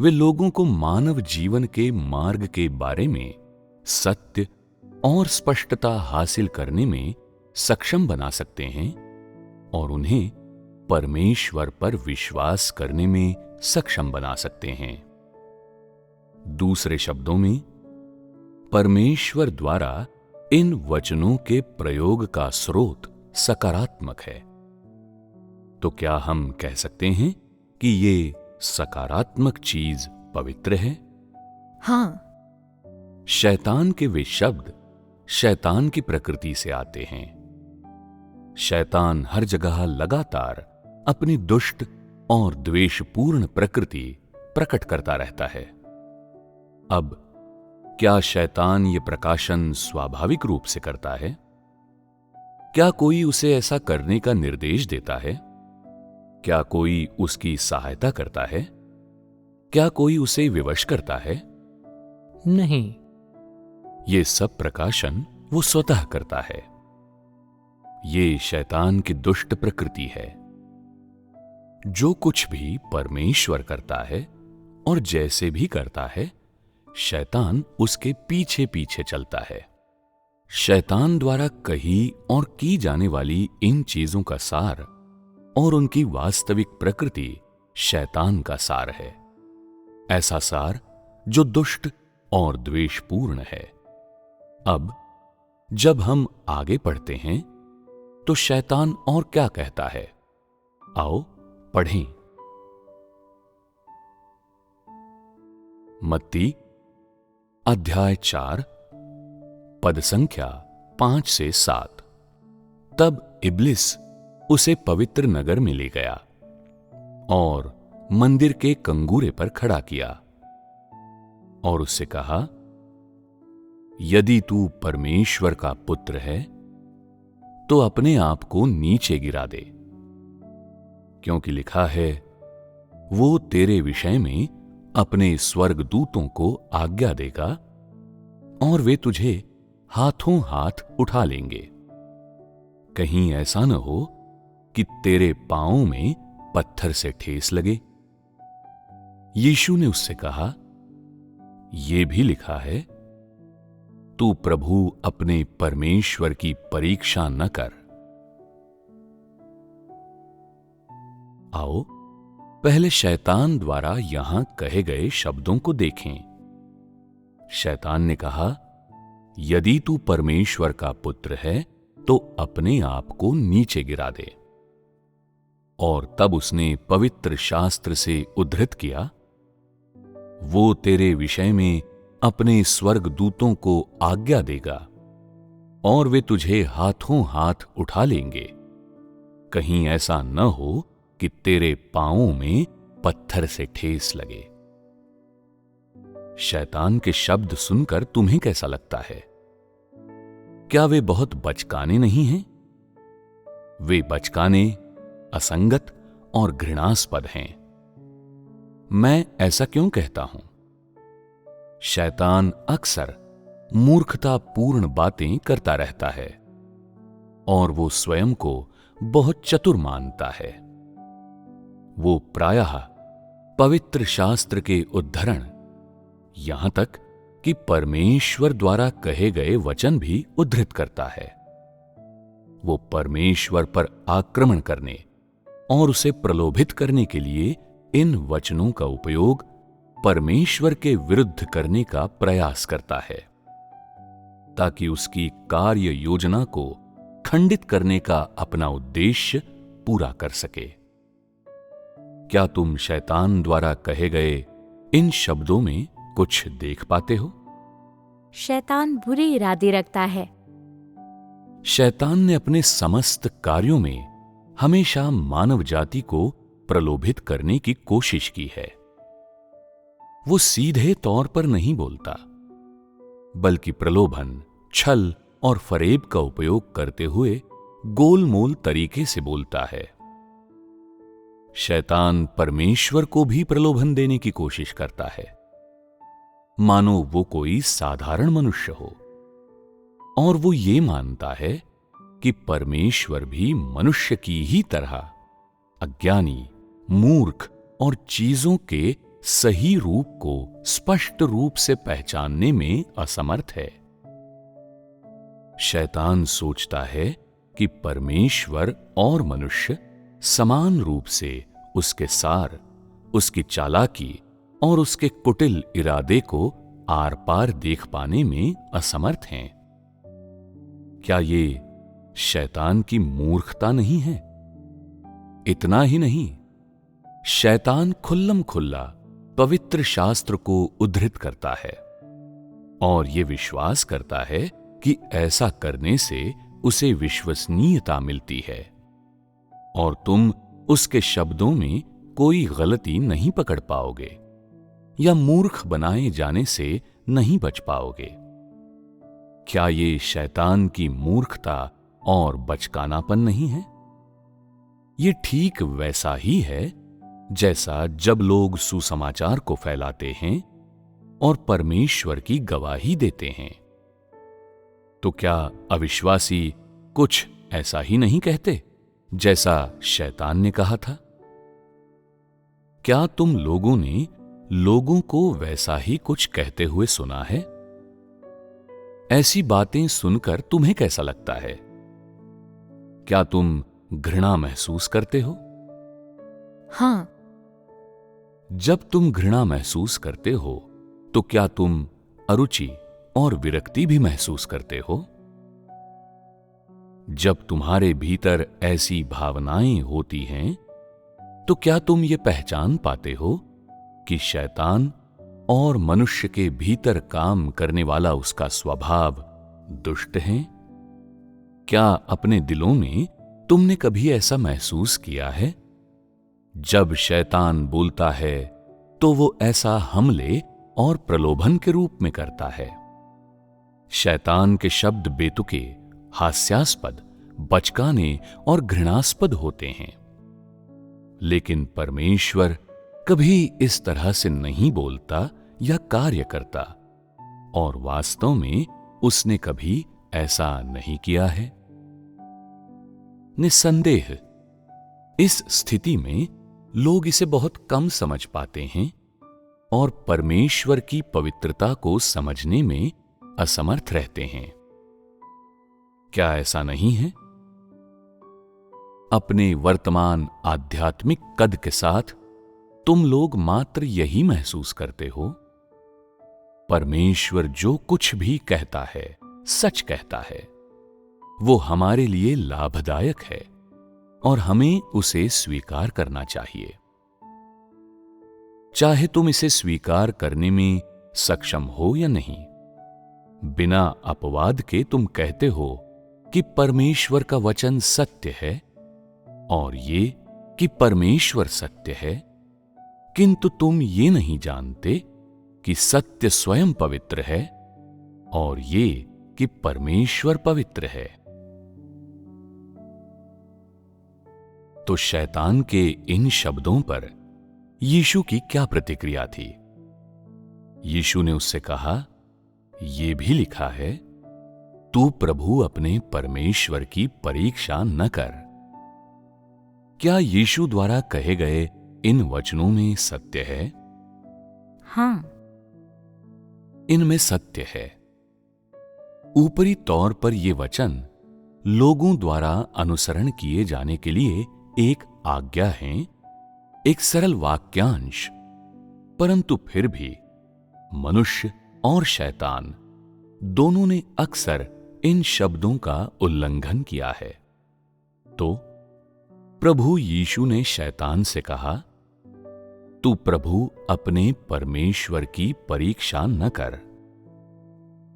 वे लोगों को मानव जीवन के मार्ग के बारे में सत्य और स्पष्टता हासिल करने में सक्षम बना सकते हैं और उन्हें परमेश्वर पर विश्वास करने में सक्षम बना सकते हैं। दूसरे शब्दों में, परमेश्वर द्वारा इन वचनों के प्रयोग का स्रोत सकारात्मक है। तो क्या हम कह सकते हैं कि ये सकारात्मक चीज पवित्र है? हाँ। शैतान के वे शब्द शैतान की प्रकृति से आते हैं। शैतान हर जगह लगातार अपनी दुष्ट और द्वेषपूर्ण प्रकृति प्रकट करता रहता है। अब क्या शैतान ये प्रकाशन स्वाभाविक रूप से करता है? क्या कोई उसे ऐसा करने का निर्देश देता है? क्या कोई उसकी सहायता करता है? क्या कोई उसे विवश करता है? नहीं। ये सब प्रकाशन वो स्वतः करता है। ये शैतान की दुष्ट प्रकृति है। जो कुछ भी परमेश्वर करता है और जैसे भी करता है, शैतान उसके पीछे पीछे चलता है। शैतान द्वारा कही और की जाने वाली इन चीजों का सार और उनकी वास्तविक प्रकृति शैतान का सार है। ऐसा सार जो दुष्ट और द्वेषपूर्ण है। अब जब हम आगे पढ़ते हैं तो शैतान और क्या कहता है, आओ पढ़ें। मत्ती अध्याय 4 पद संख्या 5 से 7। तब इब्लिस उसे पवित्र नगर में ले गया और मंदिर के कंगूरे पर खड़ा किया और उससे कहा, यदि तू परमेश्वर का पुत्र है तो अपने आप को नीचे गिरा दे, क्योंकि लिखा है, वो तेरे विषय में अपने स्वर्गदूतों को आज्ञा देगा और वे तुझे हाथों हाथ उठा लेंगे, कहीं ऐसा न हो कि तेरे पांवों में पत्थर से ठेस लगे। यीशु ने उससे कहा, यह भी लिखा है, तू प्रभु अपने परमेश्वर की परीक्षा न कर। आओ पहले शैतान द्वारा यहां कहे गए शब्दों को देखें। शैतान ने कहा, यदि तू परमेश्वर का पुत्र है तो अपने आप को नीचे गिरा दे। और तब उसने पवित्र शास्त्र से उद्धृत किया, वो तेरे विषय में अपने स्वर्गदूतों को आज्ञा देगा और वे तुझे हाथों हाथ उठा लेंगे, कहीं ऐसा न हो कि तेरे पांवों में पत्थर से ठेस लगे। शैतान के शब्द सुनकर तुम्हें कैसा लगता है? क्या वे बहुत बचकाने नहीं हैं? वे बचकाने, असंगत और घृणास्पद हैं। मैं ऐसा क्यों कहता हूं? शैतान अक्सर मूर्खतापूर्ण बातें करता रहता है और वो स्वयं को बहुत चतुर मानता है। वो प्रायः पवित्र शास्त्र के उद्धरण, यहां तक कि परमेश्वर द्वारा कहे गए वचन भी उद्धृत करता है। वो परमेश्वर पर आक्रमण करने और उसे प्रलोभित करने के लिए इन वचनों का उपयोग परमेश्वर के विरुद्ध करने का प्रयास करता है, ताकि उसकी कार्य योजना को खंडित करने का अपना उद्देश्य पूरा कर सके। क्या तुम शैतान द्वारा कहे गए इन शब्दों में कुछ देख पाते हो? शैतान बुरे इरादे रखता है। शैतान ने अपने समस्त कार्यों में हमेशा मानव जाति को प्रलोभित करने की कोशिश की है। वो सीधे तौर पर नहीं बोलता, बल्कि प्रलोभन, छल और फरेब का उपयोग करते हुए गोलमोल तरीके से बोलता है। शैतान परमेश्वर को भी प्रलोभन देने की कोशिश करता है, मानो वो कोई साधारण मनुष्य हो, और वो ये मानता है कि परमेश्वर भी मनुष्य की ही तरह अज्ञानी, मूर्ख और चीजों के सही रूप को स्पष्ट रूप से पहचानने में असमर्थ है। शैतान सोचता है कि परमेश्वर और मनुष्य समान रूप से उसके सार, उसकी चालाकी और उसके कुटिल इरादे को आर पार देख पाने में असमर्थ हैं। क्या ये शैतान की मूर्खता नहीं है? इतना ही नहीं, शैतान खुल्लम खुल्ला पवित्र शास्त्र को उद्धृत करता है और यह विश्वास करता है कि ऐसा करने से उसे विश्वसनीयता मिलती है और तुम उसके शब्दों में कोई गलती नहीं पकड़ पाओगे या मूर्ख बनाए जाने से नहीं बच पाओगे। क्या ये शैतान की मूर्खता और बचकानापन नहीं है? ये ठीक वैसा ही है जैसा जब लोग सुसमाचार को फैलाते हैं और परमेश्वर की गवाही देते हैं। तो क्या अविश्वासी कुछ ऐसा ही नहीं कहते जैसा शैतान ने कहा था? क्या तुम लोगों ने लोगों को वैसा ही कुछ कहते हुए सुना है? ऐसी बातें सुनकर तुम्हें कैसा लगता है? क्या तुम घृणा महसूस करते हो? हाँ। जब तुम घृणा महसूस करते हो तो क्या तुम अरुचि और विरक्ति भी महसूस करते हो? जब तुम्हारे भीतर ऐसी भावनाएं होती हैं तो क्या तुम ये पहचान पाते हो कि शैतान और मनुष्य के भीतर काम करने वाला उसका स्वभाव दुष्ट है? क्या अपने दिलों में तुमने कभी ऐसा महसूस किया है? जब शैतान बोलता है तो वो ऐसा हमले और प्रलोभन के रूप में करता है। शैतान के शब्द बेतुके, हास्यास्पद, बचकाने और घृणास्पद होते हैं, लेकिन परमेश्वर कभी इस तरह से नहीं बोलता या कार्य करता और वास्तव में उसने कभी ऐसा नहीं किया है। निस्संदेह इस स्थिति में लोग इसे बहुत कम समझ पाते हैं और परमेश्वर की पवित्रता को समझने में असमर्थ रहते हैं। क्या ऐसा नहीं है? अपने वर्तमान आध्यात्मिक कद के साथ तुम लोग मात्र यही महसूस करते हो, परमेश्वर जो कुछ भी कहता है, सच कहता है, वो हमारे लिए लाभदायक है और हमें उसे स्वीकार करना चाहिए। चाहे तुम इसे स्वीकार करने में सक्षम हो या नहीं, बिना अपवाद के तुम कहते हो कि परमेश्वर का वचन सत्य है और ये कि परमेश्वर सत्य है, किंतु तुम ये नहीं जानते कि सत्य स्वयं पवित्र है और ये कि परमेश्वर पवित्र है। तो शैतान के इन शब्दों पर यीशु की क्या प्रतिक्रिया थी? यीशु ने उससे कहा, यह भी लिखा है, तू प्रभु अपने परमेश्वर की परीक्षा न कर। क्या यीशु द्वारा कहे गए इन वचनों में सत्य है? हाँ। इनमें सत्य है। ऊपरी तौर पर ये वचन लोगों द्वारा अनुसरण किए जाने के लिए एक आज्ञा है, एक सरल वाक्यांश, परंतु फिर भी मनुष्य और शैतान दोनों ने अक्सर इन शब्दों का उल्लंघन किया है। तो प्रभु यीशु ने शैतान से कहा, तू प्रभु अपने परमेश्वर की परीक्षा न कर,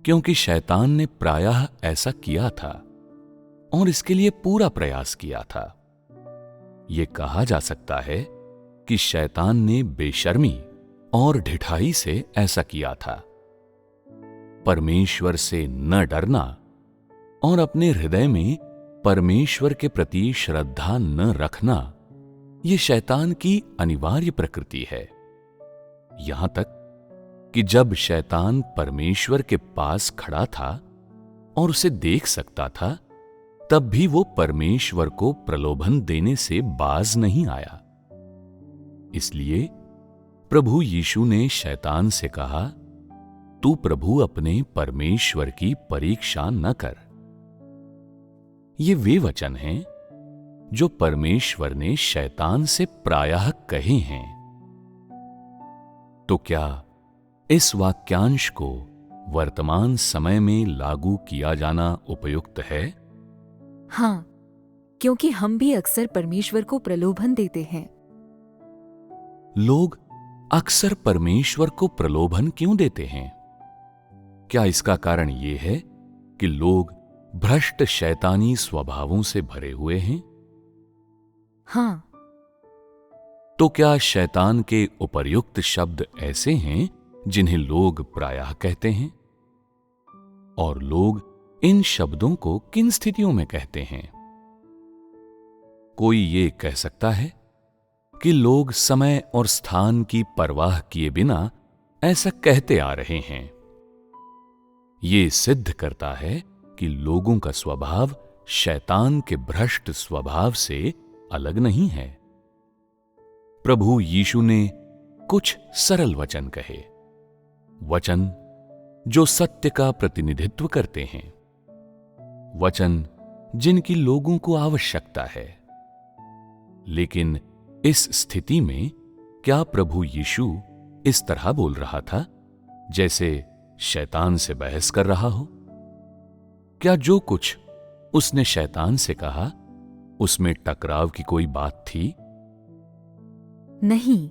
क्योंकि शैतान ने प्रायः ऐसा किया था और इसके लिए पूरा प्रयास किया था। यह कहा जा सकता है कि शैतान ने बेशर्मी और ढिठाई से ऐसा किया था। परमेश्वर से न डरना और अपने हृदय में परमेश्वर के प्रति श्रद्धा न रखना, यह शैतान की अनिवार्य प्रकृति है। यहां तक कि जब शैतान परमेश्वर के पास खड़ा था और उसे देख सकता था, तब भी वो परमेश्वर को प्रलोभन देने से बाज नहीं आया। इसलिए प्रभु यीशु ने शैतान से कहा, तू प्रभु अपने परमेश्वर की परीक्षा न कर। ये वे वचन हैं जो परमेश्वर ने शैतान से प्रायः कहे हैं। तो क्या इस वाक्यांश को वर्तमान समय में लागू किया जाना उपयुक्त है? हाँ, क्योंकि हम भी अक्सर परमेश्वर को प्रलोभन देते हैं। लोग अक्सर परमेश्वर को प्रलोभन क्यों देते हैं? क्या इसका कारण यह है कि लोग भ्रष्ट शैतानी स्वभावों से भरे हुए हैं? हाँ। तो क्या शैतान के उपर्युक्त शब्द ऐसे हैं जिन्हें लोग प्रायः कहते हैं? और लोग इन शब्दों को किन स्थितियों में कहते हैं? कोई ये कह सकता है कि लोग समय और स्थान की परवाह किए बिना ऐसा कहते आ रहे हैं। ये सिद्ध करता है कि लोगों का स्वभाव शैतान के भ्रष्ट स्वभाव से अलग नहीं है। प्रभु यीशु ने कुछ सरल वचन कहे, वचन जो सत्य का प्रतिनिधित्व करते हैं, वचन जिनकी लोगों को आवश्यकता है। लेकिन इस स्थिति में क्या प्रभु यीशु इस तरह बोल रहा था जैसे शैतान से बहस कर रहा हो? क्या जो कुछ उसने शैतान से कहा उसमें टकराव की कोई बात थी? नहीं।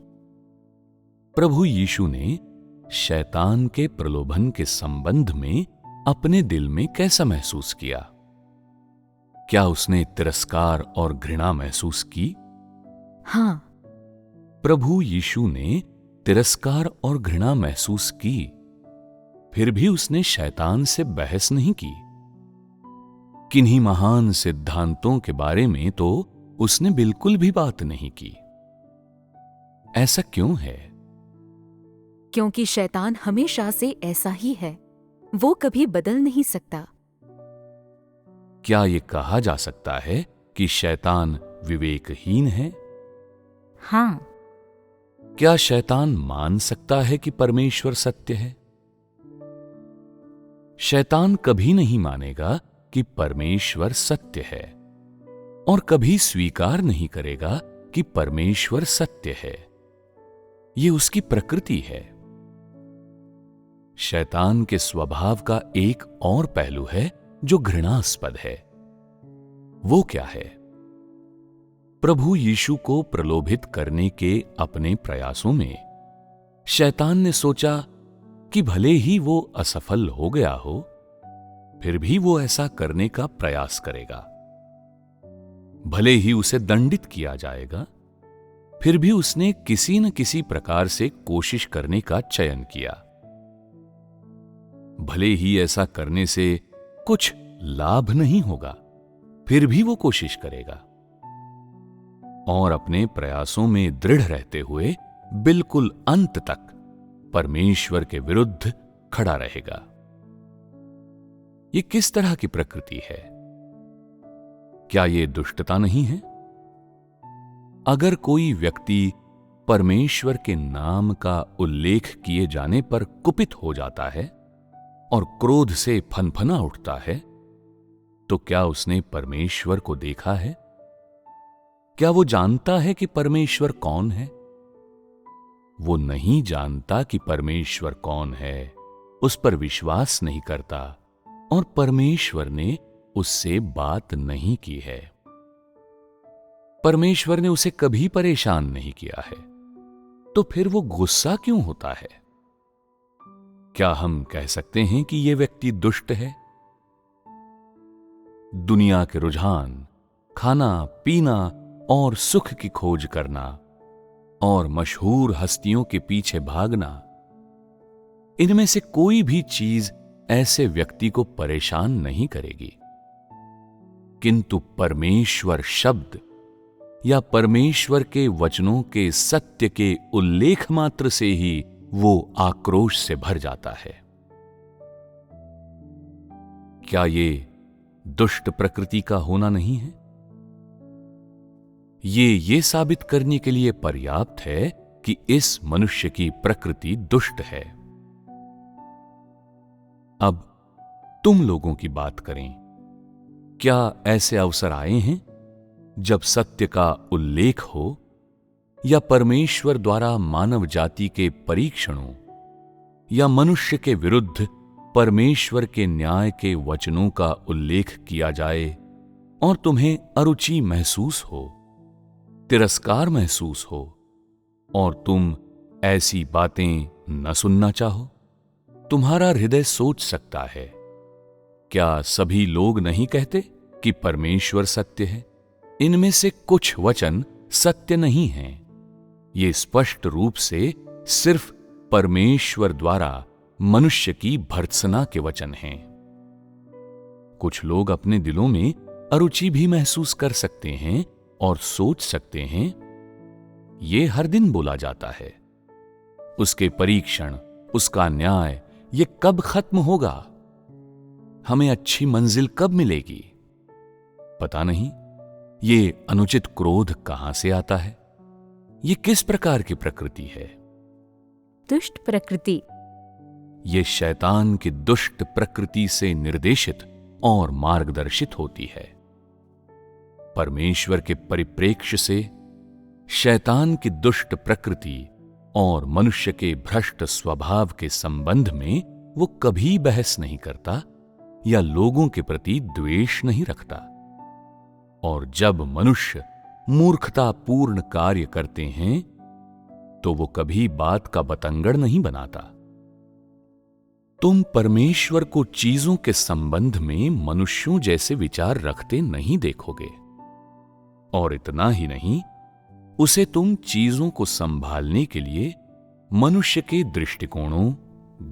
प्रभु यीशु ने शैतान के प्रलोभन के संबंध में अपने दिल में कैसा महसूस किया? क्या उसने तिरस्कार और घृणा महसूस की? हाँ। प्रभु यीशु ने तिरस्कार और घृणा महसूस की, फिर भी उसने शैतान से बहस नहीं की। किन्हीं महान सिद्धांतों के बारे में तो उसने बिल्कुल भी बात नहीं की। ऐसा क्यों है? क्योंकि शैतान हमेशा से ऐसा ही है, वो कभी बदल नहीं सकता। क्या यह कहा जा सकता है कि शैतान विवेकहीन है? हाँ। क्या शैतान मान सकता है कि परमेश्वर सत्य है? शैतान कभी नहीं मानेगा कि परमेश्वर सत्य है और कभी स्वीकार नहीं करेगा कि परमेश्वर सत्य है। यह उसकी प्रकृति है। शैतान के स्वभाव का एक और पहलू है जो घृणास्पद है। वो क्या है? प्रभु यीशु को प्रलोभित करने के अपने प्रयासों में शैतान ने सोचा कि भले ही वो असफल हो गया हो, फिर भी वो ऐसा करने का प्रयास करेगा। भले ही उसे दंडित किया जाएगा, फिर भी उसने किसी न किसी प्रकार से कोशिश करने का चयन किया। भले ही ऐसा करने से कुछ लाभ नहीं होगा, फिर भी वो कोशिश करेगा और अपने प्रयासों में दृढ़ रहते हुए बिल्कुल अंत तक परमेश्वर के विरुद्ध खड़ा रहेगा। ये किस तरह की प्रकृति है? क्या ये दुष्टता नहीं है? अगर कोई व्यक्ति परमेश्वर के नाम का उल्लेख किए जाने पर कुपित हो जाता है और क्रोध से फनफना उठता है, तो क्या उसने परमेश्वर को देखा है? क्या वो जानता है कि परमेश्वर कौन है? वो नहीं जानता कि परमेश्वर कौन है, उस पर विश्वास नहीं करता और परमेश्वर ने उससे बात नहीं की है। परमेश्वर ने उसे कभी परेशान नहीं किया है, तो फिर वो गुस्सा क्यों होता है? क्या हम कह सकते हैं कि यह व्यक्ति दुष्ट है? दुनिया के रुझान, खाना पीना और सुख की खोज करना और मशहूर हस्तियों के पीछे भागना, इनमें से कोई भी चीज ऐसे व्यक्ति को परेशान नहीं करेगी। किंतु परमेश्वर शब्द या परमेश्वर के वचनों के सत्य के उल्लेख मात्र से ही वो आक्रोश से भर जाता है। क्या ये दुष्ट प्रकृति का होना नहीं है? ये साबित करने के लिए पर्याप्त है कि इस मनुष्य की प्रकृति दुष्ट है। अब तुम लोगों की बात करें। क्या ऐसे अवसर आए हैं जब सत्य का उल्लेख हो या परमेश्वर द्वारा मानव जाति के परीक्षणों या मनुष्य के विरुद्ध परमेश्वर के न्याय के वचनों का उल्लेख किया जाए और तुम्हें अरुचि महसूस हो, तिरस्कार महसूस हो और तुम ऐसी बातें न सुनना चाहो? तुम्हारा हृदय सोच सकता है, क्या सभी लोग नहीं कहते कि परमेश्वर सत्य है? इनमें से कुछ वचन सत्य नहीं हैं। ये स्पष्ट रूप से सिर्फ परमेश्वर द्वारा मनुष्य की भर्त्सना के वचन हैं। कुछ लोग अपने दिलों में अरुचि भी महसूस कर सकते हैं और सोच सकते हैं, ये हर दिन बोला जाता है। उसके परीक्षण, उसका न्याय, ये कब खत्म होगा? हमें अच्छी मंजिल कब मिलेगी? पता नहीं। ये अनुचित क्रोध कहां से आता है? ये किस प्रकार की प्रकृति है? दुष्ट प्रकृति। ये शैतान की दुष्ट प्रकृति से निर्देशित और मार्गदर्शित होती है। परमेश्वर के परिप्रेक्ष्य से शैतान की दुष्ट प्रकृति और मनुष्य के भ्रष्ट स्वभाव के संबंध में वो कभी बहस नहीं करता या लोगों के प्रति द्वेष नहीं रखता। और जब मनुष्य मूर्खतापूर्ण कार्य करते हैं तो वो कभी बात का बतंगड़ नहीं बनाता। तुम परमेश्वर को चीजों के संबंध में मनुष्यों जैसे विचार रखते नहीं देखोगे। और इतना ही नहीं, उसे तुम चीजों को संभालने के लिए मनुष्य के दृष्टिकोणों,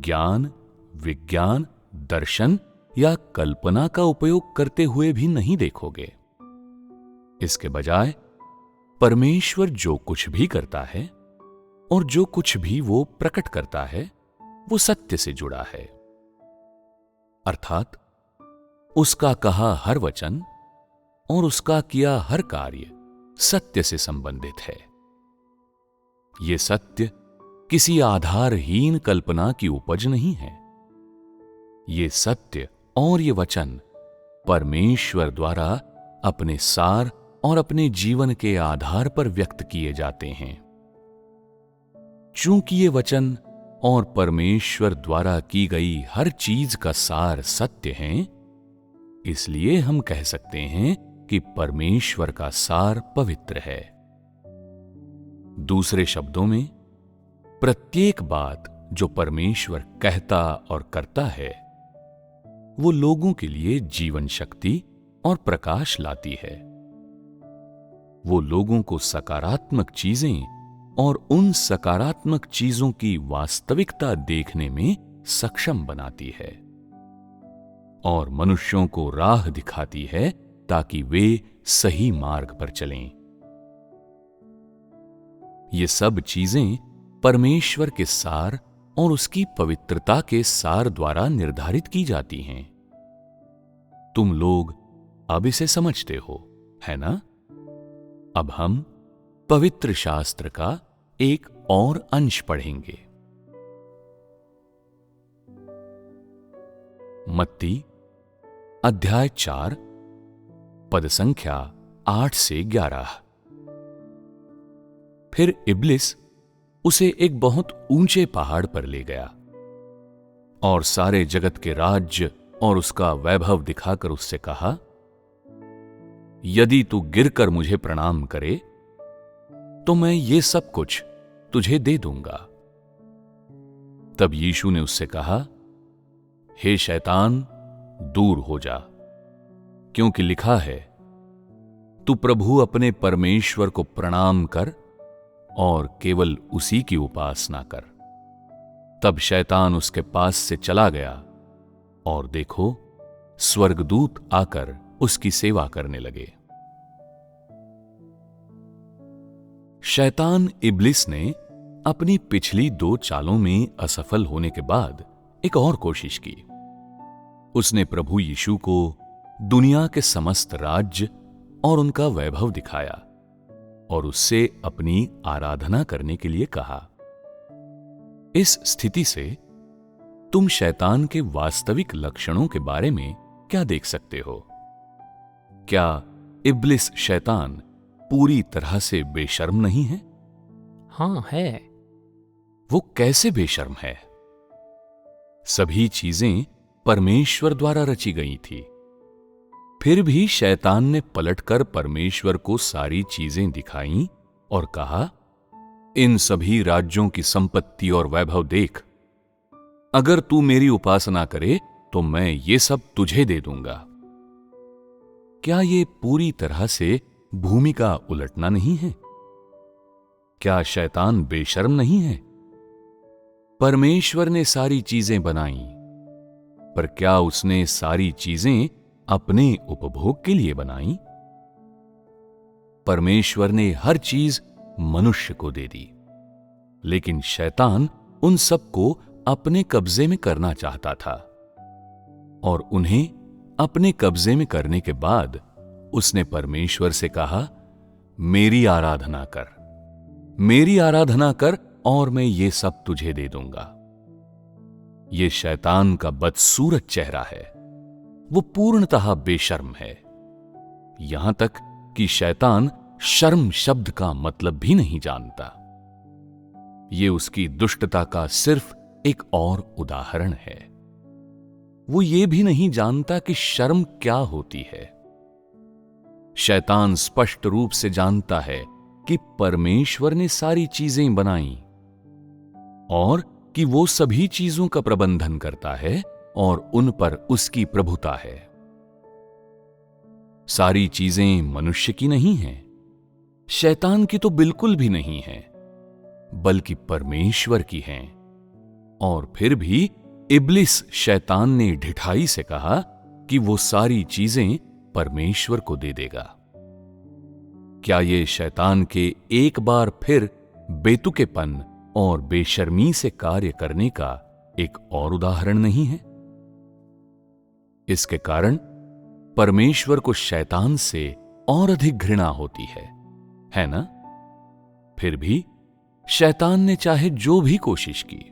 ज्ञान, विज्ञान, दर्शन या कल्पना का उपयोग करते हुए भी नहीं देखोगे। इसके बजाय परमेश्वर जो कुछ भी करता है और जो कुछ भी वो प्रकट करता है वो सत्य से जुड़ा है। अर्थात उसका कहा हर वचन और उसका किया हर कार्य सत्य से संबंधित है। ये सत्य किसी आधारहीन कल्पना की उपज नहीं है। ये सत्य और ये वचन परमेश्वर द्वारा अपने सार और अपने जीवन के आधार पर व्यक्त किए जाते हैं। चूंकि ये वचन और परमेश्वर द्वारा की गई हर चीज का सार सत्य है, इसलिए हम कह सकते हैं कि परमेश्वर का सार पवित्र है। दूसरे शब्दों में, प्रत्येक बात जो परमेश्वर कहता और करता है वो लोगों के लिए जीवन शक्ति और प्रकाश लाती है। वो लोगों को सकारात्मक चीजें और उन सकारात्मक चीजों की वास्तविकता देखने में सक्षम बनाती है और मनुष्यों को राह दिखाती है ताकि वे सही मार्ग पर चलें। ये सब चीजें परमेश्वर के सार और उसकी पवित्रता के सार द्वारा निर्धारित की जाती हैं। तुम लोग अब इसे समझते हो, है ना? अब हम पवित्र शास्त्र का एक और अंश पढ़ेंगे। मत्ती अध्याय 4 पद संख्या 8 से 11। फिर इब्लिस उसे एक बहुत ऊंचे पहाड़ पर ले गया और सारे जगत के राज्य और उसका वैभव दिखाकर उससे कहा, यदि तू गिरकर मुझे प्रणाम करे तो मैं ये सब कुछ तुझे दे दूंगा। तब यीशु ने उससे कहा, हे शैतान, दूर हो जा, क्योंकि लिखा है, तू प्रभु अपने परमेश्वर को प्रणाम कर और केवल उसी की उपासना कर। तब शैतान उसके पास से चला गया और देखो, स्वर्गदूत आकर उसकी सेवा करने लगे। शैतान इब्लिस ने अपनी पिछली 2 चालों में असफल होने के बाद एक और कोशिश की। उसने प्रभु यीशु को दुनिया के समस्त राज्य और उनका वैभव दिखाया और उससे अपनी आराधना करने के लिए कहा। इस स्थिति से तुम शैतान के वास्तविक लक्षणों के बारे में क्या देख सकते हो? क्या इब्लिस शैतान पूरी तरह से बेशर्म नहीं है? हाँ है। वो कैसे बेशर्म है? सभी चीजें परमेश्वर द्वारा रची गई थी। फिर भी शैतान ने पलटकर परमेश्वर को सारी चीजें दिखाईं और कहा, इन सभी राज्यों की संपत्ति और वैभव देख। अगर तू मेरी उपासना करे तो मैं ये सब तुझे दे दूंगा। क्या ये पूरी तरह से भूमि का उलटना नहीं है? क्या शैतान बेशर्म नहीं है? परमेश्वर ने सारी चीजें बनाई, पर क्या उसने सारी चीजें अपने उपभोग के लिए बनाई? परमेश्वर ने हर चीज मनुष्य को दे दी, लेकिन शैतान उन सबको अपने कब्जे में करना चाहता था और उन्हें अपने कब्जे में करने के बाद उसने परमेश्वर से कहा, मेरी आराधना कर, मेरी आराधना कर और मैं ये सब तुझे दे दूंगा। ये शैतान का बदसूरत चेहरा है। वो पूर्णतः बेशर्म है, यहां तक कि शैतान शर्म शब्द का मतलब भी नहीं जानता। ये उसकी दुष्टता का सिर्फ एक और उदाहरण है। वो ये भी नहीं जानता कि शर्म क्या होती है। शैतान स्पष्ट रूप से जानता है कि परमेश्वर ने सारी चीजें बनाई और कि वो सभी चीजों का प्रबंधन करता है और उन पर उसकी प्रभुता है। सारी चीजें मनुष्य की नहीं हैं, शैतान की तो बिल्कुल भी नहीं है, बल्कि परमेश्वर की हैं। और फिर भी इब्लिस शैतान ने ढिठाई से कहा कि वो सारी चीजें परमेश्वर को दे देगा। क्या ये शैतान के एक बार फिर बेतुकेपन और बेशर्मी से कार्य करने का एक और उदाहरण नहीं है? इसके कारण परमेश्वर को शैतान से और अधिक घृणा होती है ना? फिर भी शैतान ने चाहे जो भी कोशिश की,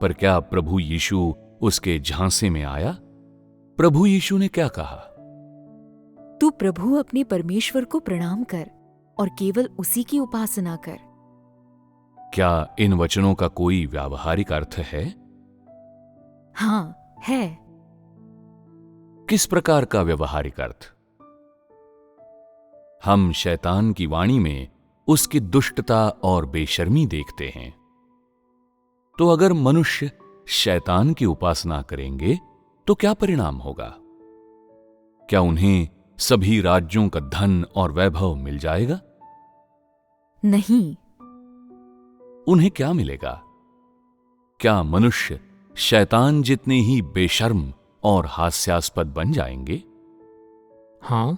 पर क्या प्रभु यीशु उसके झांसे में आया? प्रभु यीशु ने क्या कहा? तू प्रभु अपने परमेश्वर को प्रणाम कर और केवल उसी की उपासना कर। क्या इन वचनों का कोई व्यावहारिक अर्थ है? हाँ है। किस प्रकार का व्यवहारिक अर्थ? हम शैतान की वाणी में उसकी दुष्टता और बेशर्मी देखते हैं। तो अगर मनुष्य शैतान की उपासना करेंगे तो क्या परिणाम होगा? क्या उन्हें सभी राज्यों का धन और वैभव मिल जाएगा? नहीं। उन्हें क्या मिलेगा? क्या मनुष्य शैतान जितने ही बेशर्म और हास्यास्पद बन जाएंगे? हाँ।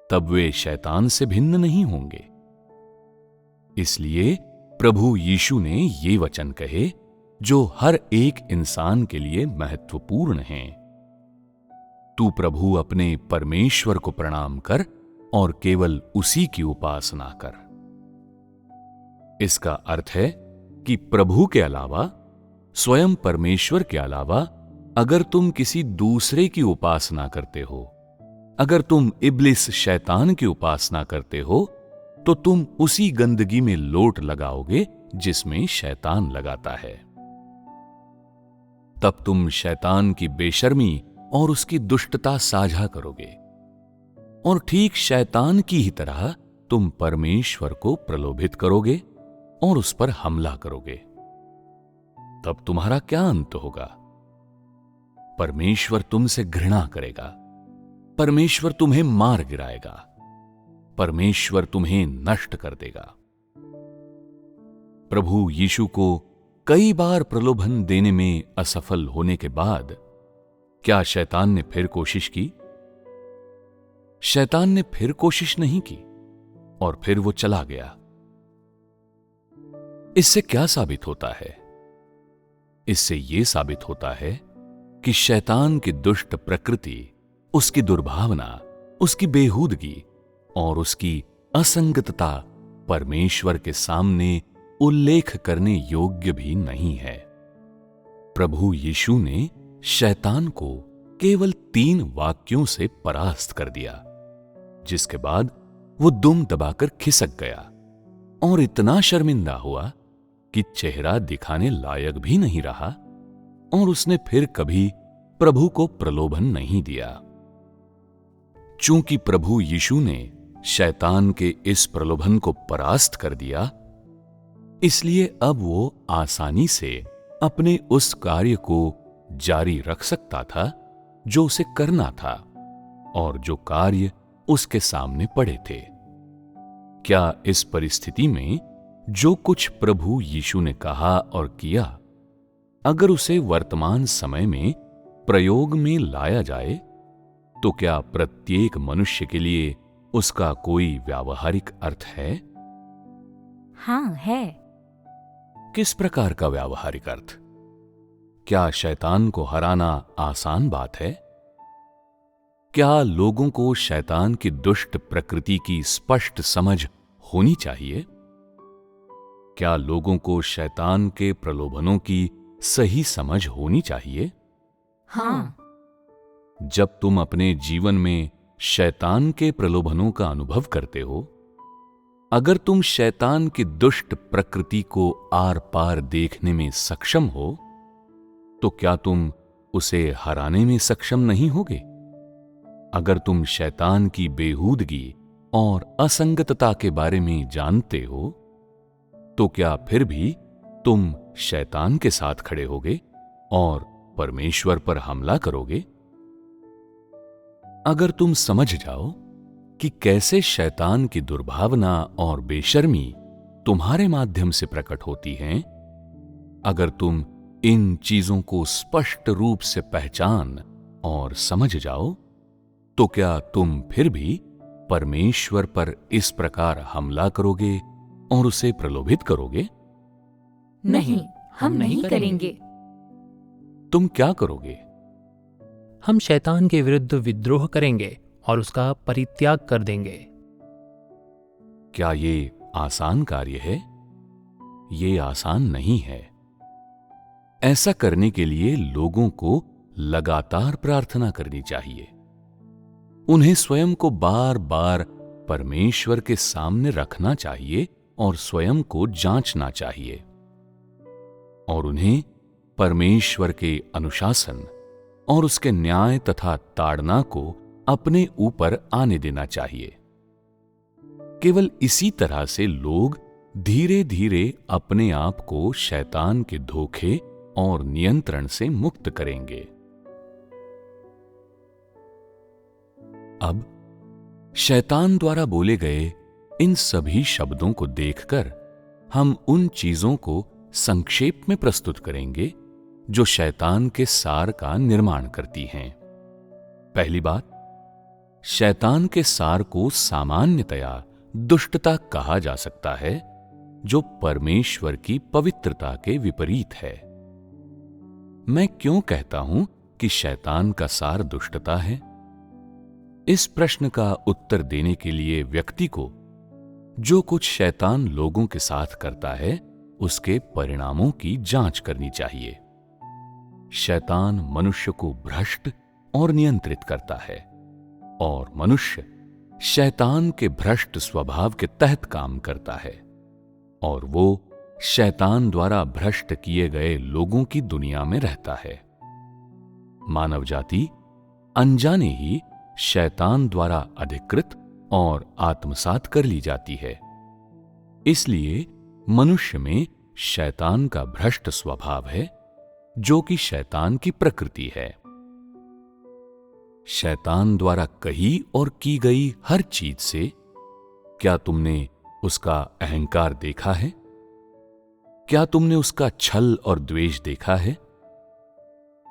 तब वे शैतान से भिन्न नहीं होंगे। इसलिए प्रभु यीशु ने ये वचन कहे जो हर एक इंसान के लिए महत्वपूर्ण हैं। तू प्रभु अपने परमेश्वर को प्रणाम कर और केवल उसी की उपासना कर। इसका अर्थ है कि प्रभु के अलावा, स्वयं परमेश्वर के अलावा अगर तुम किसी दूसरे की उपासना करते हो, अगर तुम इब्लिस शैतान की उपासना करते हो, तो तुम उसी गंदगी में लोट लगाओगे जिसमें शैतान लगाता है। तब तुम शैतान की बेशर्मी और उसकी दुष्टता साझा करोगे और ठीक शैतान की ही तरह तुम परमेश्वर को प्रलोभित करोगे और उस पर हमला करोगे। तब तुम्हारा क्या अंत होगा? परमेश्वर तुमसे घृणा करेगा, परमेश्वर तुम्हें मार गिराएगा, परमेश्वर तुम्हें नष्ट कर देगा। प्रभु यीशु को कई बार प्रलोभन देने में असफल होने के बाद क्या शैतान ने फिर कोशिश की? शैतान ने फिर कोशिश नहीं की और फिर वो चला गया। इससे क्या साबित होता है? इससे यह साबित होता है कि शैतान की दुष्ट प्रकृति, उसकी दुर्भावना, उसकी बेहूदगी और उसकी असंगतता परमेश्वर के सामने उल्लेख करने योग्य भी नहीं है। प्रभु यीशु ने शैतान को केवल 3 वाक्यों से परास्त कर दिया, जिसके बाद वो दुम दबाकर खिसक गया और इतना शर्मिंदा हुआ कि चेहरा दिखाने लायक भी नहीं रहा और उसने फिर कभी प्रभु को प्रलोभन नहीं दिया। चूंकि प्रभु यीशु ने शैतान के इस प्रलोभन को परास्त कर दिया, इसलिए अब वो आसानी से अपने उस कार्य को जारी रख सकता था जो उसे करना था और जो कार्य उसके सामने पड़े थे। क्या इस परिस्थिति में जो कुछ प्रभु यीशु ने कहा और किया, अगर उसे वर्तमान समय में प्रयोग में लाया जाए, तो क्या प्रत्येक मनुष्य के लिए उसका कोई व्यावहारिक अर्थ है? हाँ, है। किस प्रकार का व्यावहारिक अर्थ? क्या शैतान को हराना आसान बात है? क्या लोगों को शैतान की दुष्ट प्रकृति की स्पष्ट समझ होनी चाहिए? क्या लोगों को शैतान के प्रलोभनों की सही समझ होनी चाहिए? हाँ। जब तुम अपने जीवन में शैतान के प्रलोभनों का अनुभव करते हो, अगर तुम शैतान की दुष्ट प्रकृति को आर पार देखने में सक्षम हो, तो क्या तुम उसे हराने में सक्षम नहीं होगे? अगर तुम शैतान की बेहूदगी और असंगतता के बारे में जानते हो, तो क्या फिर भी तुम शैतान के साथ खड़े होगे और परमेश्वर पर हमला करोगे? अगर तुम समझ जाओ कि कैसे शैतान की दुर्भावना और बेशर्मी तुम्हारे माध्यम से प्रकट होती हैं, अगर तुम इन चीजों को स्पष्ट रूप से पहचान और समझ जाओ, तो क्या तुम फिर भी परमेश्वर पर इस प्रकार हमला करोगे और उसे प्रलोभित करोगे? नहीं, हम नहीं करेंगे। तुम क्या करोगे? हम शैतान के विरुद्ध विद्रोह करेंगे और उसका परित्याग कर देंगे। क्या ये आसान कार्य है? ये आसान नहीं है। ऐसा करने के लिए लोगों को लगातार प्रार्थना करनी चाहिए। उन्हें स्वयं को बार बार परमेश्वर के सामने रखना चाहिए और स्वयं को जांचना चाहिए, और उन्हें परमेश्वर के अनुशासन और उसके न्याय तथा ताड़ना को अपने ऊपर आने देना चाहिए। केवल इसी तरह से लोग धीरे धीरे अपने आप को शैतान के धोखे और नियंत्रण से मुक्त करेंगे। अब शैतान द्वारा बोले गए इन सभी शब्दों को देखकर हम उन चीजों को संक्षेप में प्रस्तुत करेंगे जो शैतान के सार का निर्माण करती हैं। पहली बात, शैतान के सार को सामान्यतया दुष्टता कहा जा सकता है, जो परमेश्वर की पवित्रता के विपरीत है। मैं क्यों कहता हूं कि शैतान का सार दुष्टता है? इस प्रश्न का उत्तर देने के लिए व्यक्ति को जो कुछ शैतान लोगों के साथ करता है उसके परिणामों की जांच करनी चाहिए। शैतान मनुष्य को भ्रष्ट और नियंत्रित करता है और मनुष्य शैतान के भ्रष्ट स्वभाव के तहत काम करता है और वो शैतान द्वारा भ्रष्ट किए गए लोगों की दुनिया में रहता है। मानव जाति अनजाने ही शैतान द्वारा अधिकृत और आत्मसात कर ली जाती है। इसलिए मनुष्य में शैतान का भ्रष्ट स्वभाव है, जो कि शैतान की प्रकृति है। शैतान द्वारा कही और की गई हर चीज से क्या तुमने उसका अहंकार देखा है? क्या तुमने उसका छल और द्वेष देखा है?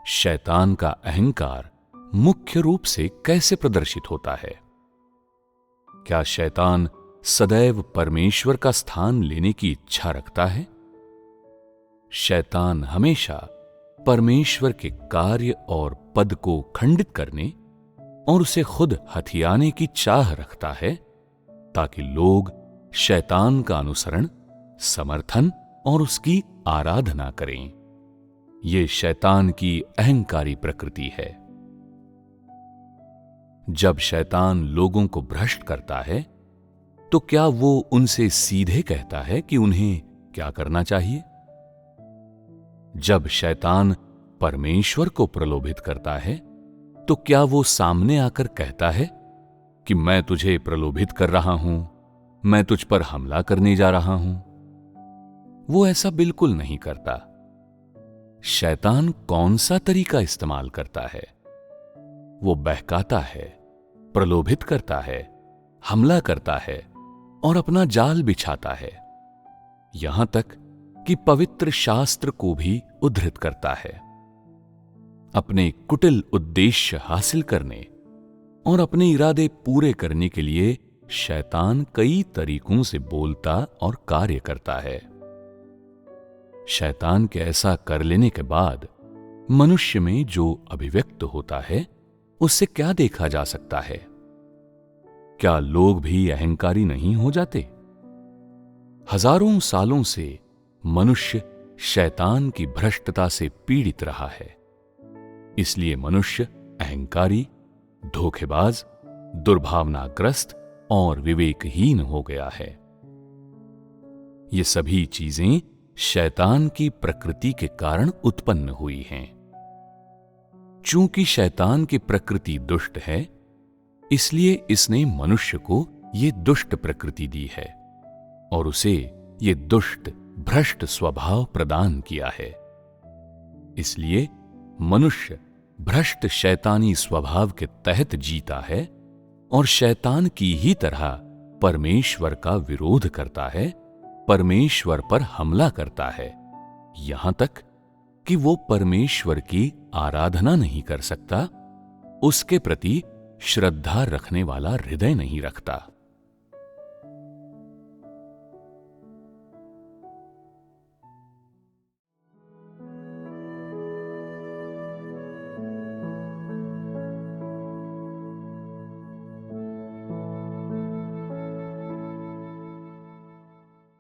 शैतान का अहंकार मुख्य रूप से कैसे प्रदर्शित होता है? क्या शैतान सदैव परमेश्वर का स्थान लेने की इच्छा रखता है? शैतान हमेशा परमेश्वर के कार्य और पद को खंडित करने और उसे खुद हथियाने की चाह रखता है, ताकि लोग शैतान का अनुसरण, समर्थन और उसकी आराधना करें। यह शैतान की अहंकारी प्रकृति है। जब शैतान लोगों को भ्रष्ट करता है, तो क्या वो उनसे सीधे कहता है कि उन्हें क्या करना चाहिए? जब शैतान परमेश्वर को प्रलोभित करता है, तो क्या वो सामने आकर कहता है कि मैं तुझे प्रलोभित कर रहा हूं, मैं तुझ पर हमला करने जा रहा हूं? वो ऐसा बिल्कुल नहीं करता। शैतान कौन सा तरीका इस्तेमाल करता है? वो बहकाता है, प्रलोभित करता है, हमला करता है और अपना जाल बिछाता है। यहां तक कि पवित्र शास्त्र को भी उद्धृत करता है। अपने कुटिल उद्देश्य हासिल करने और अपने इरादे पूरे करने के लिए शैतान कई तरीकों से बोलता और कार्य करता है। शैतान के ऐसा कर लेने के बाद मनुष्य में जो अभिव्यक्त होता है, उससे क्या देखा जा सकता है? क्या लोग भी अहंकारी नहीं हो जाते? हजारों सालों से मनुष्य शैतान की भ्रष्टता से पीड़ित रहा है। इसलिए मनुष्य अहंकारी, धोखेबाज, दुर्भावनाग्रस्त और विवेकहीन हो गया है। ये सभी चीजें शैतान की प्रकृति के कारण उत्पन्न हुई हैं। चूंकि शैतान की प्रकृति दुष्ट है, इसलिए इसने मनुष्य को ये दुष्ट प्रकृति दी है और उसे ये दुष्ट भ्रष्ट स्वभाव प्रदान किया है। इसलिए मनुष्य भ्रष्ट शैतानी स्वभाव के तहत जीता है और शैतान की ही तरह परमेश्वर का विरोध करता है, परमेश्वर पर हमला करता है, यहां तक कि वो परमेश्वर की आराधना नहीं कर सकता, उसके प्रति श्रद्धा रखने वाला हृदय नहीं रखता।